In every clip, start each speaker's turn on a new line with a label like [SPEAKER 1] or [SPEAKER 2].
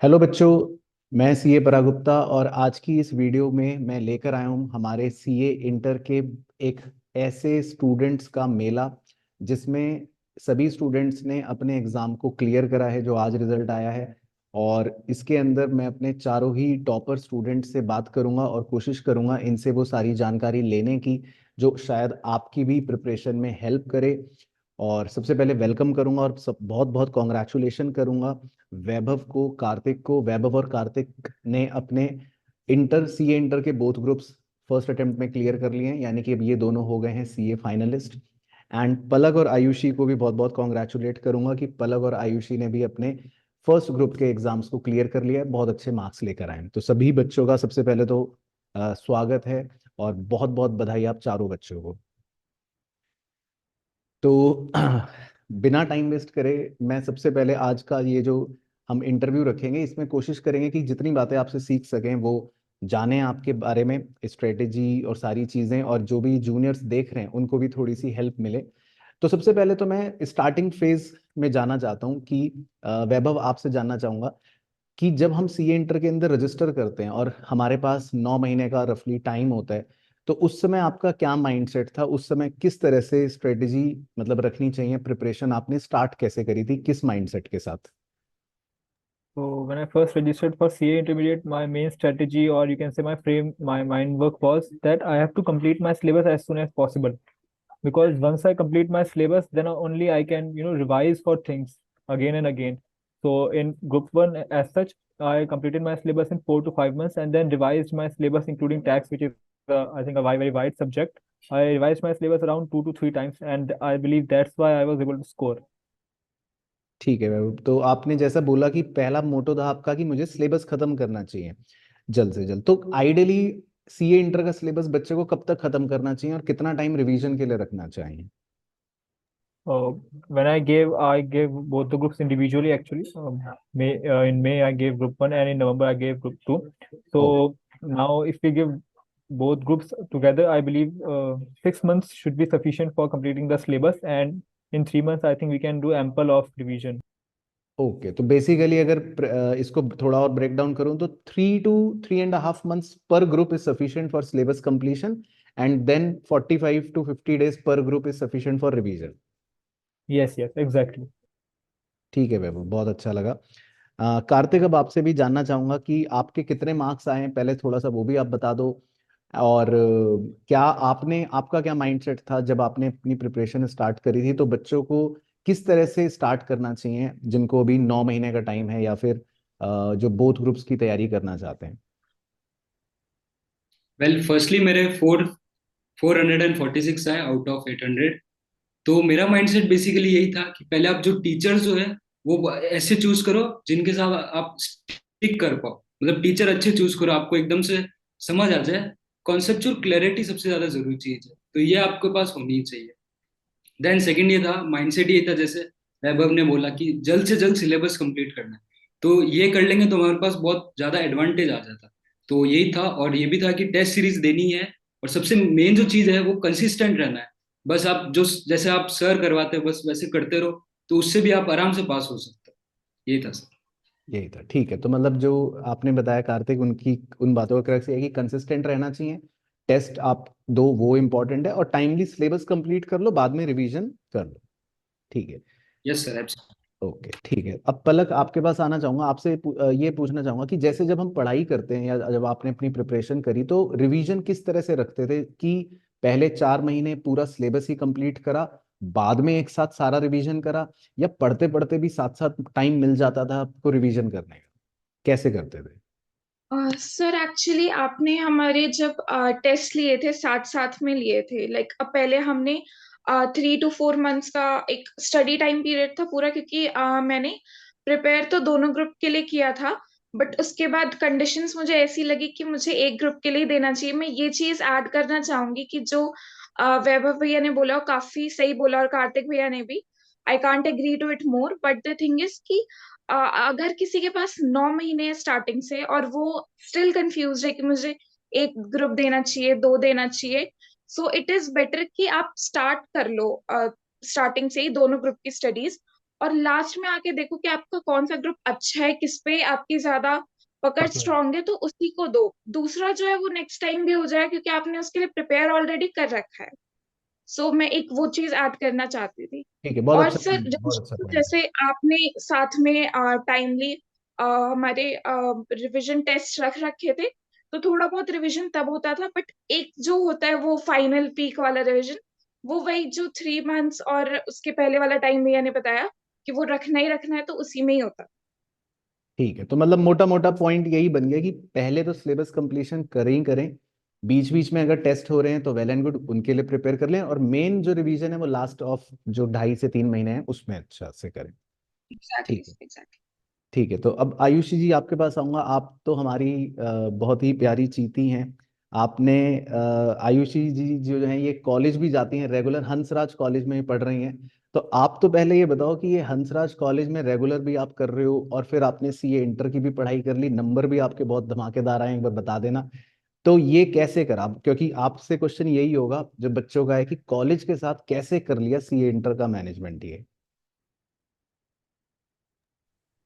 [SPEAKER 1] Hello बच्चों। मैं CA पराग गुप्ता और आज की इस वीडियो में मैं लेकर आया हूँ हमारे सीए इंटर के एक ऐसे स्टूडेंट्स का मेला जिसमें सभी स्टूडेंट्स ने अपने एग्जाम को क्लियर करा है जो आज रिजल्ट आया है। और इसके अंदर मैं अपने चारों ही टॉपर स्टूडेंट से बात करूंगा और कोशिश करूंगा इनसे वो सारी जानकारी लेने की जो शायद आपकी भी प्रिपरेशन में हेल्प करे। और सबसे पहले वेलकम करूंगा और सब बहुत बहुत कॉन्ग्रेचुलेशन करूंगा वैभव को, कार्तिक को। वैभव और कार्तिक ने अपने इंटर सीए इंटर के बोथ ग्रुप्स फर्स्ट अटेम्प्ट में क्लियर कर लिए हैं, यानी कि अब ये दोनों हो गए हैं सीए फाइनलिस्ट। एंड पलक और आयुषी को भी बहुत बहुत कॉन्ग्रेचुलेट करूंगा कि पलक और आयुषी ने भी अपने फर्स्ट ग्रुप के एग्जाम्स को क्लियर कर लिया है, बहुत अच्छे मार्क्स लेकर आए हैं। तो सभी बच्चों का सबसे पहले तो स्वागत है और बहुत बहुत बधाई आप चारों बच्चों को। तो बिना टाइम वेस्ट करे मैं सबसे पहले आज का ये जो हम इंटरव्यू रखेंगे इसमें कोशिश करेंगे कि जितनी बातें आपसे सीख सकें वो जाने आपके बारे में, स्ट्रेटेजी और सारी चीज़ें, और जो भी जूनियर्स देख रहे हैं उनको भी थोड़ी सी हेल्प मिले। तो सबसे पहले तो मैं स्टार्टिंग फेज में जाना चाहता हूँ कि वैभव आपसे जानना चाहूंगा कि जब हम सीए इंटर के अंदर रजिस्टर करते हैं और हमारे पास 9 महीने का रफली टाइम होता है, तो उस समय आपका क्या माइंडसेट था? उस समय किस तरह से स्ट्रेटेजी मतलब रखनी चाहिए, प्रिपरेशन आपने स्टार्ट कैसे करी थी, किस माइंडसेट के साथ?
[SPEAKER 2] So when I first registered for CA Intermediate, my main strategy, or you can say my mind work was that I have to complete my syllabus as soon as possible. Because once I complete my syllabus, then only I can, revise for things again and again. So in group one, as such, I completed my syllabus in 4 to 5 months, and then revised my syllabus, including tax, which is, I think, a very wide subject. I revised my syllabus around 2 to 3 times, and I believe that's why I was able to score.
[SPEAKER 1] ठीक है वैभव, तो आपने जैसा बोला कि पहला मोटो था आपका कि मुझे सिलेबस खत्म करना चाहिए जल्द से जल्द, तो आइडियली सीए इंटर का सिलेबस बच्चे को कब तक खत्म करना चाहिए और कितना टाइम रिवीजन के लिए रखना चाहिए?
[SPEAKER 2] Uh, when I gave both the groups individually actually. In May I gave group one, and in November I gave group two.
[SPEAKER 1] Okay.
[SPEAKER 2] So now if we give both groups together, I believe 6 months should be sufficient for completing the syllabus, and in 3 months I think we can do ample of revision.
[SPEAKER 1] Okay, तो basically अगर इसको थोड़ा और break down करूं तो 3 to 3.5 months पर group is sufficient for syllabus completion, and then 45 to 50 days पर group is sufficient for revision.
[SPEAKER 2] Yes, yes, exactly.
[SPEAKER 1] ठीक है वैभव, बहुत अच्छा लगा। कार्तिक, अब आपसे भी जानना चाहूंगा कि आपके कितने मार्क्स आए हैं, पहले थोड़ा सा वो भी आप बता दो। और क्या आपने, आपका क्या माइंडसेट था जब आपने अपनी प्रिपरेशन स्टार्ट करी थी? तो बच्चों को किस तरह से स्टार्ट करना चाहिए जिनको अभी 9 महीने का टाइम है, या फिर जो बोथ ग्रुप्स की तैयारी करना चाहते हैं?
[SPEAKER 3] वेल फर्स्टली मेरे 446 आए आउट ऑफ 800। तो मेरा माइंडसेट बेसिकली यही था कि पहले आप जो टीचर्स जो है वो ऐसे चूज करो जिनके साथ आप स्टिक कर पाओ। मतलब टीचर अच्छे चूज करो, आपको एकदम से समझ आ जाए। कॉन्सेप्चुअल क्लैरिटी सबसे ज्यादा जरूरी चीज है, तो ये आपके पास होनी ही चाहिए। देन सेकंड ये था, माइंडसेट ये था, जैसे वैभव ने बोला कि जल्द से जल्द सिलेबस कंप्लीट करना है। तो ये कर लेंगे तो हमारे पास बहुत ज्यादा एडवांटेज आ जाता। तो यही था, और ये भी था कि टेस्ट सीरीज देनी है। और सबसे मेन जो चीज है वो कंसिस्टेंट रहना है। बस आप जो जैसे आप सर करवाते हो बस वैसे करते रहो, तो उससे भी आप आराम से पास हो सकते हो। यही था सर।
[SPEAKER 1] यही था, ठीक है। तो मतलब जो आपने बताया कार्तिक, उनकी उन बातों का क्रक्स ये है कि कंसिस्टेंट रहना चाहिए, टेस्ट आप दो वो इम्पोर्टेंट है, और टाइमली सिलेबस कंप्लीट कर लो, बाद में रिवीजन कर लो। ठीक है।
[SPEAKER 3] Yes sir, absolutely.
[SPEAKER 1] ओके, ठीक है। अब पलक, आपके पास आना चाहूंगा, आपसे ये पूछना चाहूंगा कि जैसे जब हम पढ़ाई करते हैं या जब आपने अपनी प्रिपरेशन करी तो रिवीजन किस तरह से रखते थे कि पहले 4 महीने पूरा सिलेबस ही कंप्लीट करा, बाद में एक साथ सारा रिवीजन करा, या पढ़ते पढ़ते भी साथ साथ टाइम मिल जाता था आपको रिवीजन करने का? कैसे करते थे?
[SPEAKER 4] सर एक्चुअली आपने हमारे जब टेस्ट लिए थे साथ साथ में लिए थे, लाइक अब पहले हमने 3 to 4 मंथ्स का एक स्टडी टाइम पीरियड था पूरा, क्योंकि मैंने प्रिपेयर तो दोनों ग्रुप के लिए किया था। बट उसके बाद कंडीशंस मुझे ऐसी लगी कि मुझे एक ग्रुप के लिए देना चाहिए। मैं ये चीज ऐड करना चाहूंगी कि जो वैभव भैया ने बोला वो काफी सही बोला, और कार्तिक भैया ने भी। I can't agree to it more, but the thing is कि अगर किसी के पास 9 महीने है स्टार्टिंग से और वो स्टिल कंफ्यूज है कि मुझे एक ग्रुप देना चाहिए, दो देना चाहिए, सो इट इज बेटर कि आप स्टार्ट कर लो स्टार्टिंग से ही दोनों ग्रुप की स्टडीज। और लास्ट में आके देखो कि आपका कौन सा ग्रुप अच्छा है, किस पे आपकी ज्यादा पकड़
[SPEAKER 1] पकड़।
[SPEAKER 4] स्ट्रांग है, तो उसी को दो। दूसरा जो है वो नेक्स्ट टाइम भी हो जाए, क्योंकि आपने उसके लिए प्रिपेयर ऑलरेडी कर रखा है। सो मैं एक वो चीज ऐड करना चाहती थी।
[SPEAKER 1] ठीक है, बहुत
[SPEAKER 4] और
[SPEAKER 1] अच्छा
[SPEAKER 4] सर
[SPEAKER 1] पॉइंट है, बहुत अच्छा पॉइंट है।
[SPEAKER 4] जैसे आपने साथ में टाइमली हमारे रिवीजन टेस्ट रख रखे थे, तो थोड़ा बहुत रिवीजन तब होता था, बट एक जो होता है वो फाइनल पीक वाला रिवीजन, वो वही जो 3 मंथ्स और उसके पहले वाला टाइम भैया ने बताया कि वो रखना ही रखना है, तो उसी में ही होता।
[SPEAKER 1] ठीक है, तो मतलब मोटा मोटा पॉइंट यही बन गया कि पहले तो सिलेबस कंप्लीशन करें ही करें, बीच बीच में अगर टेस्ट हो रहे हैं तो वेल एंड गुड, उनके लिए प्रिपेयर कर लें, और मेन जो रिवीजन है वो लास्ट ऑफ जो 2.5 से 3 महीने हैं उसमें अच्छा से करें।
[SPEAKER 4] एग्जैक्टली
[SPEAKER 1] ठीक है।
[SPEAKER 4] एग्जैक्टली।
[SPEAKER 1] ठीक है, तो अब आयुषी जी आपके पास आऊंगा। आप तो हमारी बहुत ही प्यारी चीती हैं। आपने आयुषी जी जो है ये कॉलेज भी जाती हैं, रेगुलर हंसराज कॉलेज में ही पढ़ रही हैं। तो आप तो पहले ये बताओ कि ये हंसराज कॉलेज में रेगुलर भी आप कर रहे हो, और फिर आपने सीए इंटर की भी पढ़ाई कर ली, नंबर भी आपके बहुत धमाकेदार आए, एक बार बता देना। तो ये कैसे करा? क्योंकि आपसे क्वेश्चन यही होगा जो बच्चों का है कि कॉलेज के साथ कैसे कर लिया सीए इंटर का मैनेजमेंट ये।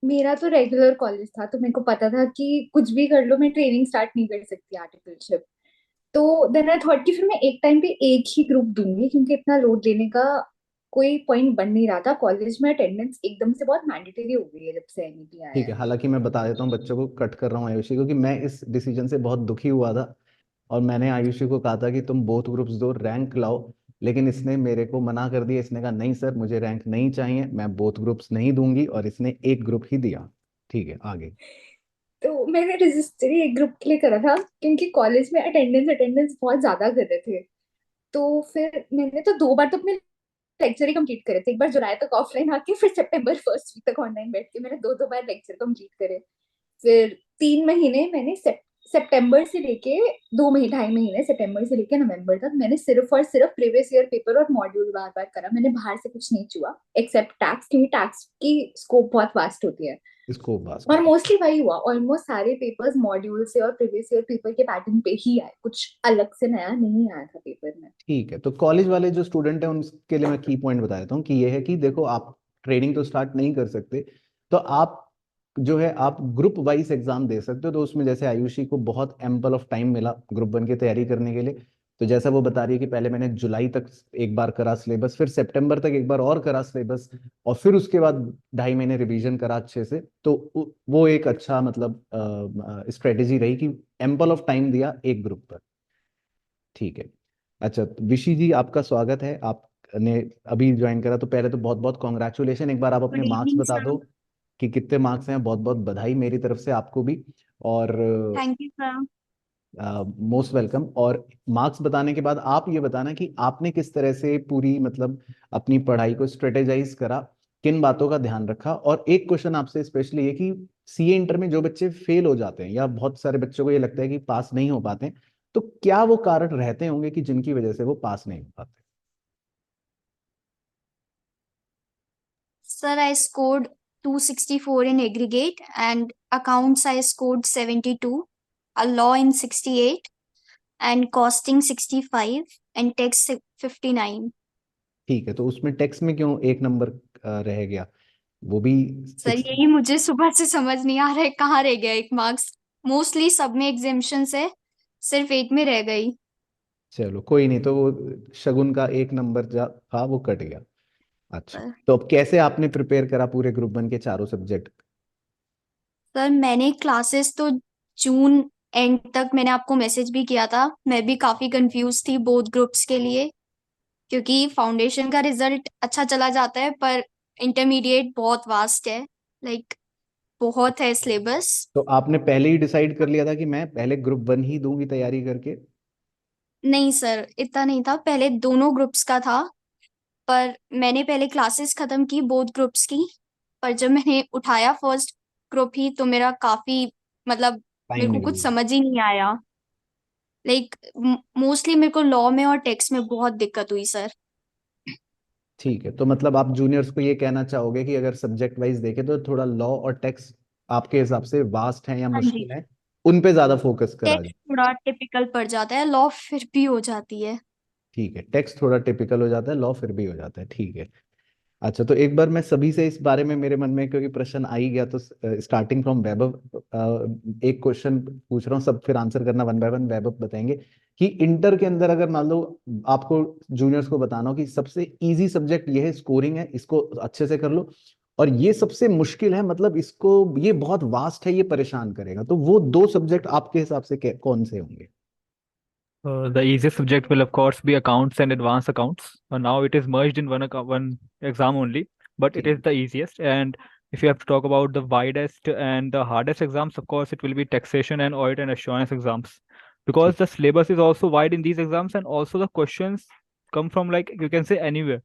[SPEAKER 5] मेरा तो रेगुलर कॉलेज था, तो मेरे को पता था कि कुछ भी कर लो मैं ट्रेनिंग स्टार्ट नहीं कर सकती आर्टिकलशिप। तो देन आई थॉट कि फिर मैं एक टाइम पे एक ही ग्रुप दूंगी, क्योंकि इतना लोड लेने का कोई पॉइंट बन नहीं रहा था। कॉलेज में अटेंडेंस एकदम से बहुत मैंडेटरी हो गई है जब से एनईपी आया
[SPEAKER 1] ठीक है,
[SPEAKER 5] है।
[SPEAKER 1] हालांकि मैं बता देता हूँ बच्चों को, कट कर रहा हूँ आयुषी, क्योंकि मैं इस डिसीजन से बहुत दुखी हुआ था, और मैंने आयुषी को कहा था कि तुम बोथ ग्रुप्स दो, रैंक लाओ, लेकिन इसने मेरे को मना कर दिया। इसने कहा नहीं सर, मुझे रैंक नहीं चाहिए, मैं बोथ ग्रुप्स नहीं दूंगी, और इसने एक ग्रुप ही दिया। ठीक है, आगे।
[SPEAKER 5] तो मैंने रजिस्टर ही एक ग्रुप के लिए करा था, क्योंकि कॉलेज में अटेंडेंस अटेंडेंस बहुत ज्यादा कर रहे थे। तो फिर मैंने तो 2 बार तो अपने लेक्चर ही कंप्लीट करे थे। एक बार जुलाई तक ऑफलाइन आके, फिर सितंबर फर्स्ट वीक तक ऑनलाइन बैठ के मैंने 2 बार लेक्चर कंप्लीट करे। फिर 3 महीने मैंने सितंबर से लेके 2 महीने 2.5 महीने, सितंबर से लेके नवंबर तक मैंने सिर्फ और सिर्फ प्रीवियस ईयर पेपर और मॉड्यूल बार बार करा। मैंने बाहर से कुछ नहीं छुआ एक्सेप्ट टैक्स, क्योंकि टैक्स की स्कोप बहुत वास्ट होती है।
[SPEAKER 1] इसको पास
[SPEAKER 5] और
[SPEAKER 1] कर।
[SPEAKER 5] मोस्टली वही हुआ, ऑलमोस्ट सारे पेपर्स मॉड्यूल से और प्रीवियस ईयर पेपर के पैटर्न पे ही आए, कुछ अलग से नया नहीं आया था पेपर में।
[SPEAKER 1] ठीक है, तो कॉलेज वाले जो स्टूडेंट हैं उनके लिए मैं की पॉइंट बता देता हूँ कि ये है कि देखो, आप ट्रेनिंग तो स्टार्ट नहीं कर सकते, तो आप जो है आप ग्रुप वाइज एग्जाम दे सकते हो। तो उसमें जैसे आयुषी को बहुत एम्पल ऑफ टाइम मिला ग्रुप वन की तैयारी करने के लिए, तो जैसा वो बता रही है कि पहले मैंने जुलाई तक एक बार करा सिलेबस, फिर सितंबर तक एक बार और करा सिलेबस, और फिर उसके बाद 2.5 महीने रिवीजन करा अच्छे से। तो वो एक अच्छा मतलब स्ट्रेटेजी रही कि एम्पल ऑफ टाइम दिया एक ग्रुप पर। ठीक है। अच्छा, तो विशी जी आपका स्वागत है, आपने अभी ज्वाइन करा, तो पहले तो बहुत बहुत कॉन्ग्रेचुलेशन। एक बार आप अपने
[SPEAKER 6] गुड
[SPEAKER 1] मार्क्स
[SPEAKER 6] इवनिंग
[SPEAKER 1] बता
[SPEAKER 6] सर।
[SPEAKER 1] दो कि कितने मार्क्स हैं। बहुत बहुत बधाई मेरी तरफ से आपको भी, और
[SPEAKER 6] thank you sir.
[SPEAKER 1] Most welcome. और मार्क्स बताने के बाद आप ये बताना कि आपने किस तरह से पूरी मतलब अपनी पढ़ाई को स्ट्रेटेजाइज करा, किन बातों का ध्यान रखा। और एक क्वेश्चन आपसे स्पेशली है कि सीए इंटर में जो बच्चे फेल हो जाते हैं, या बहुत सारे बच्चों को ये लगता है कि पास नहीं हो पाते हैं, तो क्या वो कारण रहते होंगे कि जिनकी वजह से वो पास नहीं हो पाते?
[SPEAKER 6] Sir, I scored 264 in aggregate and accounts I scored 72, a law in 68 and costing 65 and tax 59.
[SPEAKER 1] ठीक है, तो उसमें टेक्स्ट में क्यों एक नंबर रह गया? वो भी
[SPEAKER 6] सर
[SPEAKER 1] 60।
[SPEAKER 6] यही मुझे सुबह से समझ नहीं आ रहा है, कहाँ रह गया एक मार्क्स। मोस्टली सब में एग्जाम्पशंस है, सिर्फ एक में रह गई।
[SPEAKER 1] चलो कोई नहीं, तो वो शगुन का एक नंबर जा था वो कट गया। अच्छा,
[SPEAKER 6] सर
[SPEAKER 1] तो अब कैसे आपने प्रिपेयर करा पूरे ग्रुप वन के चारों सब्जेक्ट?
[SPEAKER 6] सर मैंने क्लासेस तो जून एंड तक मैंने आपको मैसेज भी किया था। मैं भी काफी कंफ्यूज थी बोथ ग्रुप्स के लिए, क्योंकि फाउंडेशन का रिजल्ट अच्छा चला जाता है पर इंटरमीडिएट बहुत वास्ट है, लाइक बहुत है सिलेबस।
[SPEAKER 1] तो आपने पहले ही डिसाइड कर लिया था कि मैं पहले ग्रुप वन ही दूंगी तैयारी करके?
[SPEAKER 6] नहीं सर, इतना नहीं था, पहले दोनों ग्रुप्स का था, पर मैंने पहले क्लासेस खत्म की बोथ ग्रुप्स की। पर जब मैंने उठाया फर्स्ट ग्रुप ही, तो मेरा काफी मतलब
[SPEAKER 1] टाइम
[SPEAKER 6] मेरे को
[SPEAKER 1] निकल
[SPEAKER 6] कुछ
[SPEAKER 1] गया।
[SPEAKER 6] समझ ही नहीं आया। लाइक मोस्टली मेरे को लॉ में और टेक्स्ट में बहुत दिक्कत हुई सर।
[SPEAKER 1] ठीक है, तो मतलब आप जूनियर्स को ये कहना चाहोगे कि अगर सब्जेक्ट वाइज देखें तो थोड़ा लॉ और टेक्स्ट आपके हिसाब से वास्ट हैं या
[SPEAKER 6] हाँ जी,
[SPEAKER 1] मुश्किल हैं, उन पे ज्यादा फोकस करा जाए?
[SPEAKER 6] टेक्स्ट थोड़ा टिपिकल पड़ जाता है, लॉ फिर भी हो जाती है।
[SPEAKER 1] ठीक है, टेक्स्ट थोड़ा टिपिकल हो जाता है, लॉ फिर भी हो जाता है। ठीक है। अच्छा, तो एक बार मैं सभी से इस बारे में, मेरे मन में क्योंकि प्रश्न आ ही गया, तो स्टार्टिंग फ्रॉम वैभव एक क्वेश्चन पूछ रहा हूँ, सब फिर आंसर करना वन बाय वन। वैभव बताएंगे कि इंटर के अंदर अगर मान लो आपको जूनियर्स को बताना हो कि सबसे इजी सब्जेक्ट ये है, स्कोरिंग है, इसको अच्छे से कर लो, और ये सबसे मुश्किल है, मतलब इसको, ये बहुत वास्ट है, ये परेशान करेगा, तो वो दो सब्जेक्ट आपके हिसाब से कौन से होंगे?
[SPEAKER 2] The easiest subject will of course be accounts and advanced accounts. Now it is merged in one exam only, but it
[SPEAKER 1] ठीक
[SPEAKER 2] is the easiest. And if you have to talk about the widest and the hardest exams, of course it will be taxation and audit and assurance exams, because
[SPEAKER 1] ठीक।
[SPEAKER 2] the syllabus is also wide in these exams, and also the questions come from, like, you can say, anywhere.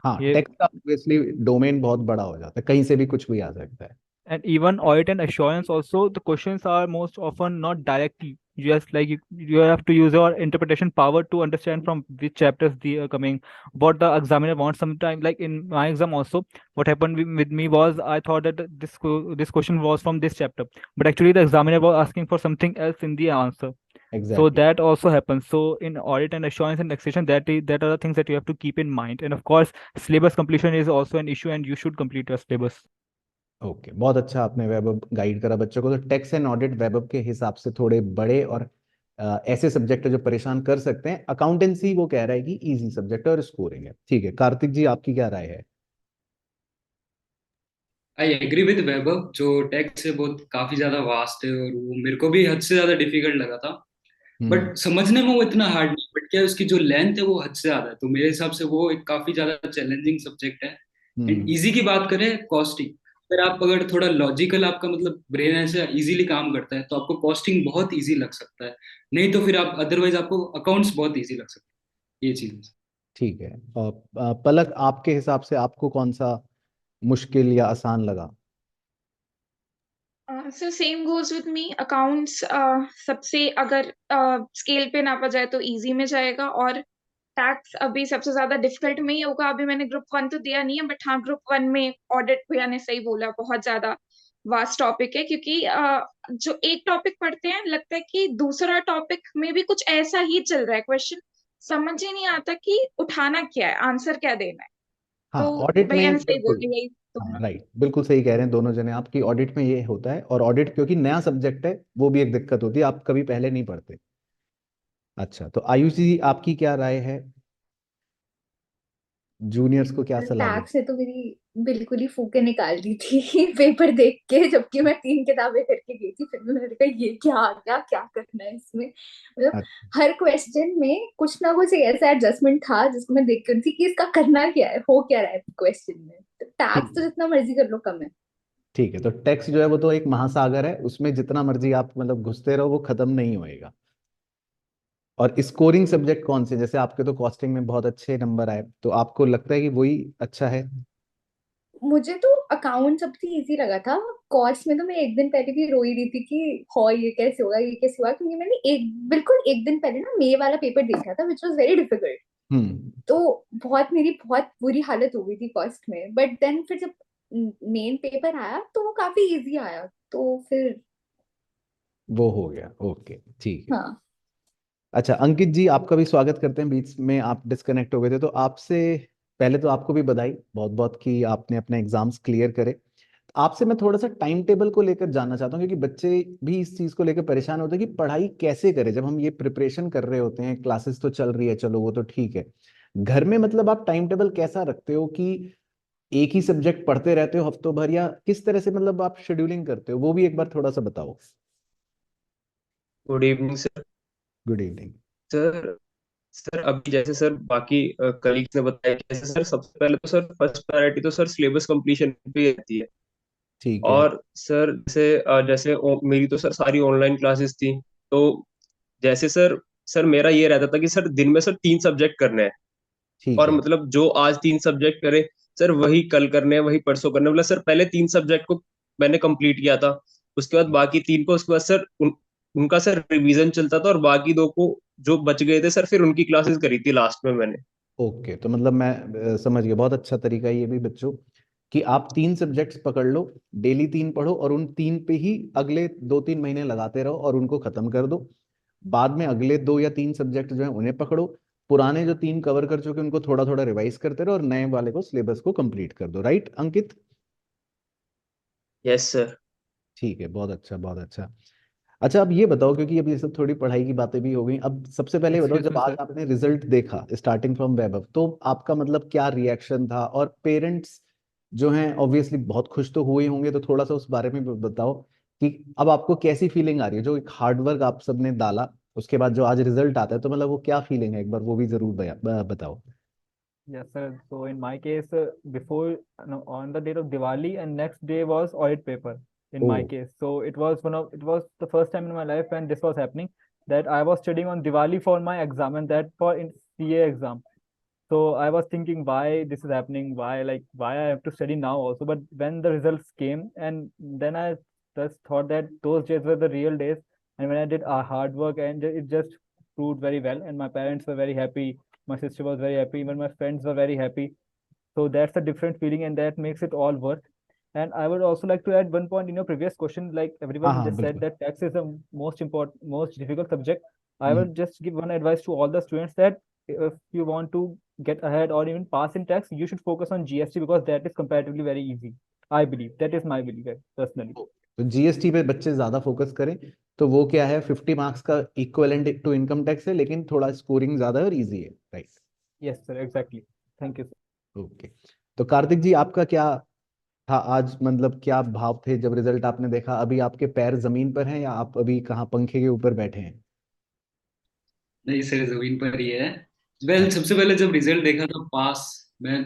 [SPEAKER 1] हाँ,
[SPEAKER 2] ये
[SPEAKER 1] text का obviously domain बहुत बड़ा हो जाता है, कहीं से भी कुछ भी आ सकता है।
[SPEAKER 2] And even audit and assurance also, the questions are most often not directly, just like you have to use your interpretation power to understand from which chapters they are coming, what the examiner wants. Sometimes, like in my exam also, what happened with me was, I thought that this question was from this chapter, but actually the examiner was asking for something else in the answer. So
[SPEAKER 1] exactly.
[SPEAKER 2] that also happens. So in audit and assurance and taxation, that are the things that you have to keep in mind. And of course, syllabus completion is also an issue, and you should complete your syllabus.
[SPEAKER 1] Okay, बहुत अच्छा आपने वैभव guide करा बच्चों को। तो tax and audit वैभव के हिसाब से थोड़े बड़े और ऐसे सब्जेक्ट है जो परेशान कर सकते हैं। अकाउंटेंसी वो कह रहा है कि इजी सब्जेक्ट है और स्कोरिंग है। ठीक है, कार्तिक जी आपकी क्या राय है?
[SPEAKER 3] आई एग्री विद वैभव, जो टेक्स्ट है बहुत काफी ज्यादा वास्ट है और वो मेरे को भी हद से ज्यादा डिफिकल्ट लगा था।
[SPEAKER 1] हम्म।
[SPEAKER 3] बट समझने में वो इतना हार्ड नहीं, बट क्या है, उसकी जो लेंथ है वो हद से ज्यादा है, तो मेरे हिसाब से वो एक काफी ज्यादा चैलेंजिंग सब्जेक्ट है। And
[SPEAKER 1] hmm.
[SPEAKER 3] इजी की बात करें, कॉस्टिंग, अगर थोड़ा लॉजिकल आपका मतलब ब्रेन ऐसे इजीली काम करता है तो आपको कॉस्टिंग बहुत इजी लग सकता है। नहीं तो फिर आप अदरवाइज आपको अकाउंट्स बहुत इजी लग सकता है, ये चीज।
[SPEAKER 1] ठीक है, और पलक आपके हिसाब से आपको कौन सा मुश्किल या आसान लगा?
[SPEAKER 4] So same goes with me. Accounts सबसे अगर स्केल पे नापा जाए तो इजी में जाएगा, और टैक्स अभी सबसे ज्यादा डिफिकल्ट में ही होगा। अभी मैंने ग्रुप वन तो दिया नहीं है, बट हाँ, ग्रुप वन में ऑडिट भैया ने सही बोला, बहुत ज्यादा वास्ट टॉपिक है, क्योंकि जो एक टॉपिक पढ़ते हैं लगता है कि दूसरा टॉपिक में भी कुछ ऐसा ही चल रहा है, क्वेश्चन समझ ही नहीं आता कि उठाना क्या है, आंसर क्या देना है।
[SPEAKER 1] हाँ,
[SPEAKER 4] तो
[SPEAKER 1] ऑडिट
[SPEAKER 4] भैया
[SPEAKER 1] में
[SPEAKER 4] ने सही
[SPEAKER 1] बिल्कुल।
[SPEAKER 4] बोला, यही
[SPEAKER 1] हाँ,
[SPEAKER 4] दोनों।
[SPEAKER 1] राइट, बिल्कुल सही कह रहे हैं दोनों जने आपकी। ऑडिट में ये होता है, और ऑडिट क्योंकि नया सब्जेक्ट है वो भी एक दिक्कत होती है, आप कभी पहले नहीं पढ़ते। अच्छा, तो आयुष जी आपकी क्या राय है? जूनियर्स को क्या सलाह दें?
[SPEAKER 5] टैक्स ने तो मेरी बिल्कुल ही फूके निकाल दी थी पेपर देख के, जबकि मैं 3 किताबें करके गई थी। फिर भी मैंने कहा ये क्या आ गया, क्या करना है इसमें, मतलब
[SPEAKER 1] अच्छा।
[SPEAKER 5] हर क्वेश्चन में कुछ ना कुछ एक ऐसा एडजस्टमेंट था जिसको मैं देख कर थी कि इसका करना क्या है, हो क्या रहा है क्वेश्चन में। तो
[SPEAKER 1] ठीक
[SPEAKER 5] टैक्स तो
[SPEAKER 1] है।
[SPEAKER 5] जितना मर्जी कर लो कम है।
[SPEAKER 1] ठीक है, तो टैक्स जो है वो तो एक महासागर है, उसमें जितना मर्जी आप मतलब घुसते रहो वो खत्म नहीं होएगा। और स्कोरिंग सब्जेक्ट कौन से, जैसे आपके तो कॉस्टिंग में बहुत अच्छे नंबर आए, तो आपको लगता है कि वही अच्छा है?
[SPEAKER 5] मुझे तो अकाउंट सबसे इजी लगा था। कॉस्ट में तो मैं एक दिन पहले भी रो ही रही थी कि हो ये कैसे होगा, ये कैसे होगा, क्योंकि मैंने बिल्कुल एक दिन पहले ना मे वाला पेपर देखा था, विच वॉज वेरी डिफिकल्ट।
[SPEAKER 1] हम्म।
[SPEAKER 5] तो मेरी बहुत बुरी हालत हो गई थी कॉस्ट में, बट देन फिर जब मेन पेपर आया तो वो काफी इजी आया, तो फिर
[SPEAKER 1] वो हो गया, ओके ठीक है।
[SPEAKER 5] हाँ।
[SPEAKER 1] अच्छा, अंकित जी आपका भी स्वागत करते हैं, बीच में आप डिस्कनेक्ट हो गए थे, तो आपसे पहले तो आपको भी बधाई बहुत बहुत कि आपने अपने एग्जाम्स क्लियर करे। आपसे मैं थोड़ा सा टाइम टेबल को लेकर जानना चाहता हूँ, क्योंकि बच्चे भी इस चीज को लेकर परेशान होते हैं कि पढ़ाई कैसे करें जब हम ये प्रिपरेशन कर रहे होते हैं। क्लासेस तो चल रही है, चलो वो तो ठीक है, घर में मतलब आप टाइम टेबल कैसा रखते हो कि एक ही सब्जेक्ट पढ़ते रहते हो हफ्तों भर, या किस तरह से मतलब आप शेड्यूलिंग करते हो, वो भी एक बार थोड़ा सा बताओ।
[SPEAKER 7] Good evening sir.
[SPEAKER 1] Good evening.
[SPEAKER 7] Sir sir अभी जैसे सर बाकी कलीग्स ने बताया कि जैसे सर सबसे पहले तो सर फर्स्ट प्रायोरिटी तो सर सिलेबस कंप्लीशन पे ही रहती है।
[SPEAKER 1] ठीक है।
[SPEAKER 7] और सर मेरी तो सर सारी ऑनलाइन क्लासेस थी। तो जैसे सर मेरा ये रहता था कि सर दिन में सर 3 सब्जेक्ट करने हैं।
[SPEAKER 1] ठीक
[SPEAKER 7] और
[SPEAKER 1] है।
[SPEAKER 7] मतलब जो आज 3 सब्जेक्ट करे सर वही कल करने हैं, वही परसों करने हैं। मतलब सर पहले 3 सब्जेक्ट को मैंने कंप्लीट किया था, उसके बाद बाकी 3 को, उसके बाद सर उनका सर रिवीजन चलता था, और बाकी 2 को जो बच गए थे सर फिर उनकी क्लासेस करी थी लास्ट में मैंने।
[SPEAKER 1] ओके, तो मतलब मैं समझ गया, बहुत अच्छा तरीका है ये भी बच्चों, कि आप 3 सब्जेक्ट्स पकड़ लो, डेली 3 पढ़ो, और उन 3 पे ही अगले 2-3 महीने लगाते रहो और उनको खत्म कर दो। बाद में अगले 2 या 3 सब्जेक्ट जो है उन्हें पकड़ो, पुराने जो 3 कवर कर चुके उनको थोड़ा थोड़ा रिवाइज करते रहो और नए वाले को सिलेबस को कंप्लीट कर दो। राइट अंकित?
[SPEAKER 7] Yes sir.
[SPEAKER 1] ठीक है, बहुत अच्छा बहुत अच्छा। अच्छा अब ये बताओ, क्योंकि अब ये सब थोड़ी पढ़ाई की बातें भी हो गई, अब सबसे पहले ये बताओ,
[SPEAKER 2] एक्सक्यूज
[SPEAKER 1] जब
[SPEAKER 2] मी
[SPEAKER 1] आज
[SPEAKER 2] सर।
[SPEAKER 1] आपने रिजल्ट देखा स्टार्टिंग फ्रॉम वैभव, तो आपका मतलब क्या रिएक्शन था? और पेरेंट्स जो हैं ऑब्वियसली बहुत खुश तो हुए होंगे, तो थोड़ा सा उस बारे में भी बताओ कि अब आपको कैसी फीलिंग आ रही है? जो एक हार्डवर्क आप सबने डाला उसके बाद जो आज रिजल्ट आता है, तो मतलब वो क्या फीलिंग है, एक बार वो भी जरूर बताओ।
[SPEAKER 2] Yes, sir. So in my case, before no, on the date of Diwali, and next day was audit paper. In
[SPEAKER 1] oh.
[SPEAKER 2] my case, so it was the first time in my life when this was happening, that I was studying on Diwali for my exam, and that for in CA exam. So I was thinking why this is happening, why I have to study now also. But when the results came, and then I just thought that those days were the real days, and when I did hard work, and it just proved very well, and my parents were very happy, my sister was very happy, even my friends were very happy. So that's a different feeling, and that makes it all worth. And I would also like to add one point in your previous question, like
[SPEAKER 1] हाँ
[SPEAKER 2] everyone
[SPEAKER 1] हाँ
[SPEAKER 2] just said
[SPEAKER 1] बिल्कुल।
[SPEAKER 2] that tax is the most important, most difficult subject. I
[SPEAKER 1] hmm,
[SPEAKER 2] will just give one advice to all the students, that if you want to get ahead or even pass in tax, you should focus on GST, because that is comparatively very easy. I believe that is my belief personally.
[SPEAKER 1] तो GST पे बच्चे ज्यादा focus करें, तो वो क्या है, 50 marks का इक्विवेलेंट टू इनकम टैक्स है, लेकिन थोड़ा स्कोरिंग ज्यादा है और इजी है। Right?
[SPEAKER 2] Yes, sir. Exactly. Thank you, sir.
[SPEAKER 1] Okay. तो कार्तिक जी आपका क्या था आज, मतलब क्या भाव थे जब रिजल्ट आपने देखा? अभी आपके पैर जमीन पर हैं या आप अभी कहाँ पंखे के ऊपर बैठे हैं?
[SPEAKER 3] नहीं सर, जमीन पर ही है। वेल,
[SPEAKER 1] अच्छा।
[SPEAKER 3] सबसे पहले जब रिजल्ट देखा था पास, मैं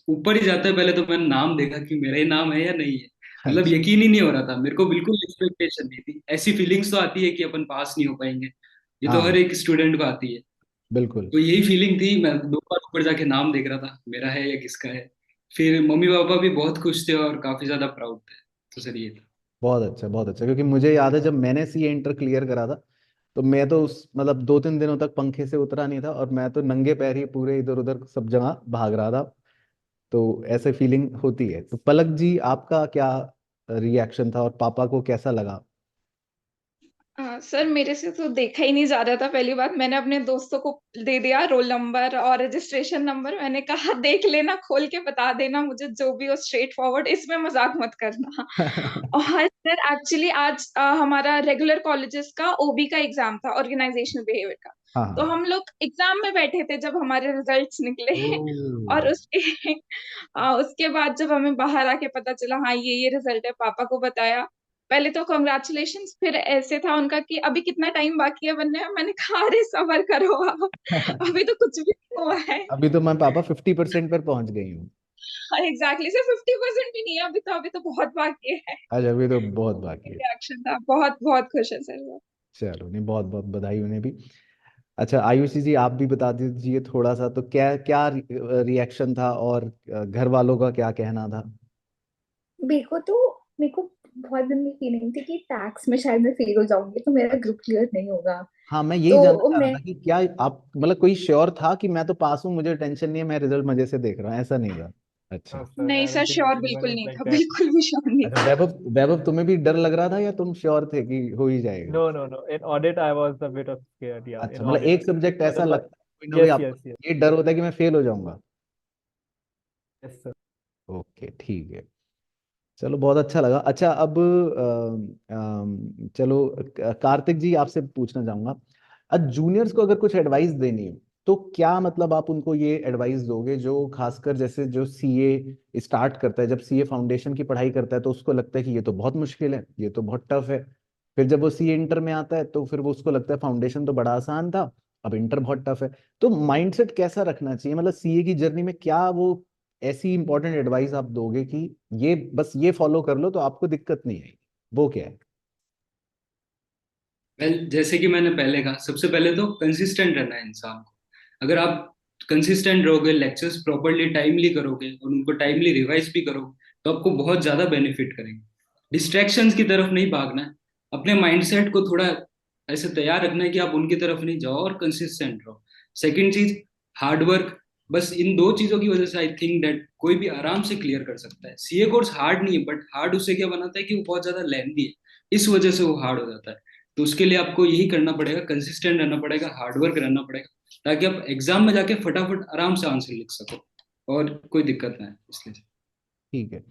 [SPEAKER 3] ऊपर ही जाता है पहले तो मैंने नाम देखा कि मेरा ही नाम है या नहीं है। मतलब
[SPEAKER 1] अच्छा।
[SPEAKER 3] यकीन ही नहीं हो रहा था मेरे को, बिल्कुल एक्सपेक्टेशन नहीं थी। ऐसी फीलिंग्स तो आती है कि अपन पास नहीं हो पाएंगे, ये तो हर
[SPEAKER 1] हाँ
[SPEAKER 3] एक स्टूडेंट को आती है।
[SPEAKER 1] बिल्कुल।
[SPEAKER 3] तो यही फीलिंग थी, मैं 2 बार ऊपर जाके नाम देख रहा था मेरा है या किसका है। फिर मम्मी पापा भी बहुत खुश थे और काफी ज्यादा प्राउड थे। तो सर ये था।
[SPEAKER 1] बहुत अच्छा बहुत अच्छा, क्योंकि मुझे याद है जब मैंने सीए इंटर क्लियर करा था, तो मैं तो उस मतलब 2-3 दिनों तक पंखे से उतरा नहीं था, और मैं तो नंगे पैर ही पूरे इधर उधर सब जगह भाग रहा था। तो ऐसे फीलिंग होती है। तो पलक जी आपका क्या रिएक्शन था, और पापा को कैसा लगा?
[SPEAKER 4] सर मेरे से तो देखा ही नहीं जा रहा था। पहली बात, मैंने अपने दोस्तों को दे दिया रोल नंबर और रजिस्ट्रेशन नंबर। मैंने कहा देख लेना, खोल के बता देना मुझे जो भी हो, स्ट्रेट फॉरवर्ड, इसमें मजाक मत करना। और सर एक्चुअली आज हमारा रेगुलर कॉलेजेस का ओबी का एग्जाम था, ऑर्गेनाइजेशनल बिहेवियर का।
[SPEAKER 1] हाँ
[SPEAKER 4] तो
[SPEAKER 1] हाँ।
[SPEAKER 4] हम लोग एग्जाम में बैठे थे जब हमारे रिजल्ट्स निकले। और
[SPEAKER 1] ओह।
[SPEAKER 4] उसके बाद जब हमें बाहर आके पता चला हाँ ये रिजल्ट है, पापा को बताया। पहले तो कॉन्ग्रेचुलेशन, फिर ऐसे था उनका कि अभी कितना टाइम बाकी है बनने में। मैंने कहा अरे सबर करो आप, अभी तो कुछ भी नहीं हुआ है।
[SPEAKER 1] अभी तो मैं पापा 50% पर पहुंच गई हूँ।
[SPEAKER 4] एग्जैक्टली सर, 50% भी नहीं है अभी तो बहुत बाकी है।
[SPEAKER 1] आज अभी तो बहुत बाकी है।
[SPEAKER 4] रिएक्शन था, बहुत बहुत खुश है सर वो।
[SPEAKER 1] चलो नहीं, बहुत बहुत बधाई उन्हें भी। अच्छा आयुषी जी आप भी बता दीजिए थोड़ा सा, तो क्या क्या रिएक्शन था, और घर वालों का क्या कहना था?
[SPEAKER 5] मेरे को बहुत दिन में फीलिंग थी कि टैक्स में शायद मैं फेल हो जाऊंगी, तो मेरा ग्रुप क्लियर नहीं होगा।
[SPEAKER 1] हाँ मैं यही जानना
[SPEAKER 5] तो
[SPEAKER 1] चाह रहा
[SPEAKER 5] मैं
[SPEAKER 1] था कि क्या आप मतलब कोई श्योर था कि मैं तो पास हूँ, मुझे टेंशन नहीं है, मैं रिजल्ट मजे से देख रहा हूँ, ऐसा नहीं था? अच्छा।
[SPEAKER 2] No, sir.
[SPEAKER 4] नहीं
[SPEAKER 2] I
[SPEAKER 4] sir,
[SPEAKER 2] don't think
[SPEAKER 4] sure
[SPEAKER 2] anyone
[SPEAKER 4] बिल्कुल
[SPEAKER 2] is
[SPEAKER 4] नहीं
[SPEAKER 2] like
[SPEAKER 4] था,
[SPEAKER 2] that.
[SPEAKER 4] बिल्कुल भी श्योर नहीं
[SPEAKER 1] अच्छा
[SPEAKER 4] था।
[SPEAKER 1] वैभव, वैभव तुम्हें भी डर लग रहा था या तुम श्योर थे कि हो ही जाएगा?
[SPEAKER 2] No, no, no. In audit, I was a bit of scared. Yeah,
[SPEAKER 1] अच्छा
[SPEAKER 2] in
[SPEAKER 1] मतलब
[SPEAKER 2] audit.
[SPEAKER 1] एक सब्जेक्ट ऐसा
[SPEAKER 2] Otherwise,
[SPEAKER 1] लगता है कोई ना कोई
[SPEAKER 2] yes,
[SPEAKER 1] आपको,
[SPEAKER 2] yes, yes,
[SPEAKER 1] ये डर होता है कि मैं फेल हो जाऊंगा।
[SPEAKER 2] yes, sir.
[SPEAKER 1] ओके ठीक है। चलो बहुत अच्छा लगा। अच्छा अब चलो कार्तिक जी आपसे पूछना चाहूंगा, अब जूनियर्स को अगर कुछ एडवाइस देनी हो, तो क्या मतलब आप उनको ये एडवाइस दोगे, जो खासकर जैसे जो सीए स्टार्ट करता है, जब सीए फाउंडेशन की पढ़ाई करता है तो उसको लगता है कि ये तो बहुत मुश्किल है, ये तो बहुत टफ है। फिर जब वो सीए इंटर में आता है तो फिर वो उसको लगता है फाउंडेशन तो बड़ा आसान था, अब इंटर बहुत टफ है। तो माइंडसेट कैसा रखना चाहिए, मतलब सीए की जर्नी में क्या वो ऐसी इंपॉर्टेंट एडवाइस आप दोगे कि ये बस ये फॉलो कर लो तो आपको दिक्कत नहीं आएगी, वो क्या है?
[SPEAKER 3] वेल, जैसे कि मैंने पहले कहा, सबसे पहले तो कंसिस्टेंट रहना है इंसान को। अगर आप कंसिस्टेंट रहोगे, लेक्चर्स प्रॉपरली टाइमली करोगे और उनको टाइमली रिवाइज भी करोगे, तो आपको बहुत ज्यादा बेनिफिट करेंगे। डिस्ट्रैक्शंस की तरफ नहीं भागना है, अपने माइंडसेट को थोड़ा ऐसे तैयार रखना है कि आप उनकी तरफ नहीं जाओ और कंसिस्टेंट रहो। सेकंड चीज, हार्डवर्क। बस इन 2 चीजों की वजह से आई थिंक दैट कोई भी आराम से क्लियर कर सकता है। सीए कोर्स हार्ड नहीं है, बट हार्ड उसे क्या बनाता है कि वो बहुत ज्यादा लेंथी है, इस वजह से वो हार्ड हो जाता है। तो उसके लिए आपको यही करना पड़ेगा, कंसिस्टेंट रहना पड़ेगा, हार्डवर्क रहना पड़ेगा, ताकि आप एग्जाम में जाके फटाफट आराम से आंसर लिख सको और कोई दिक्कत ना है इसलिए।
[SPEAKER 1] ठीक है।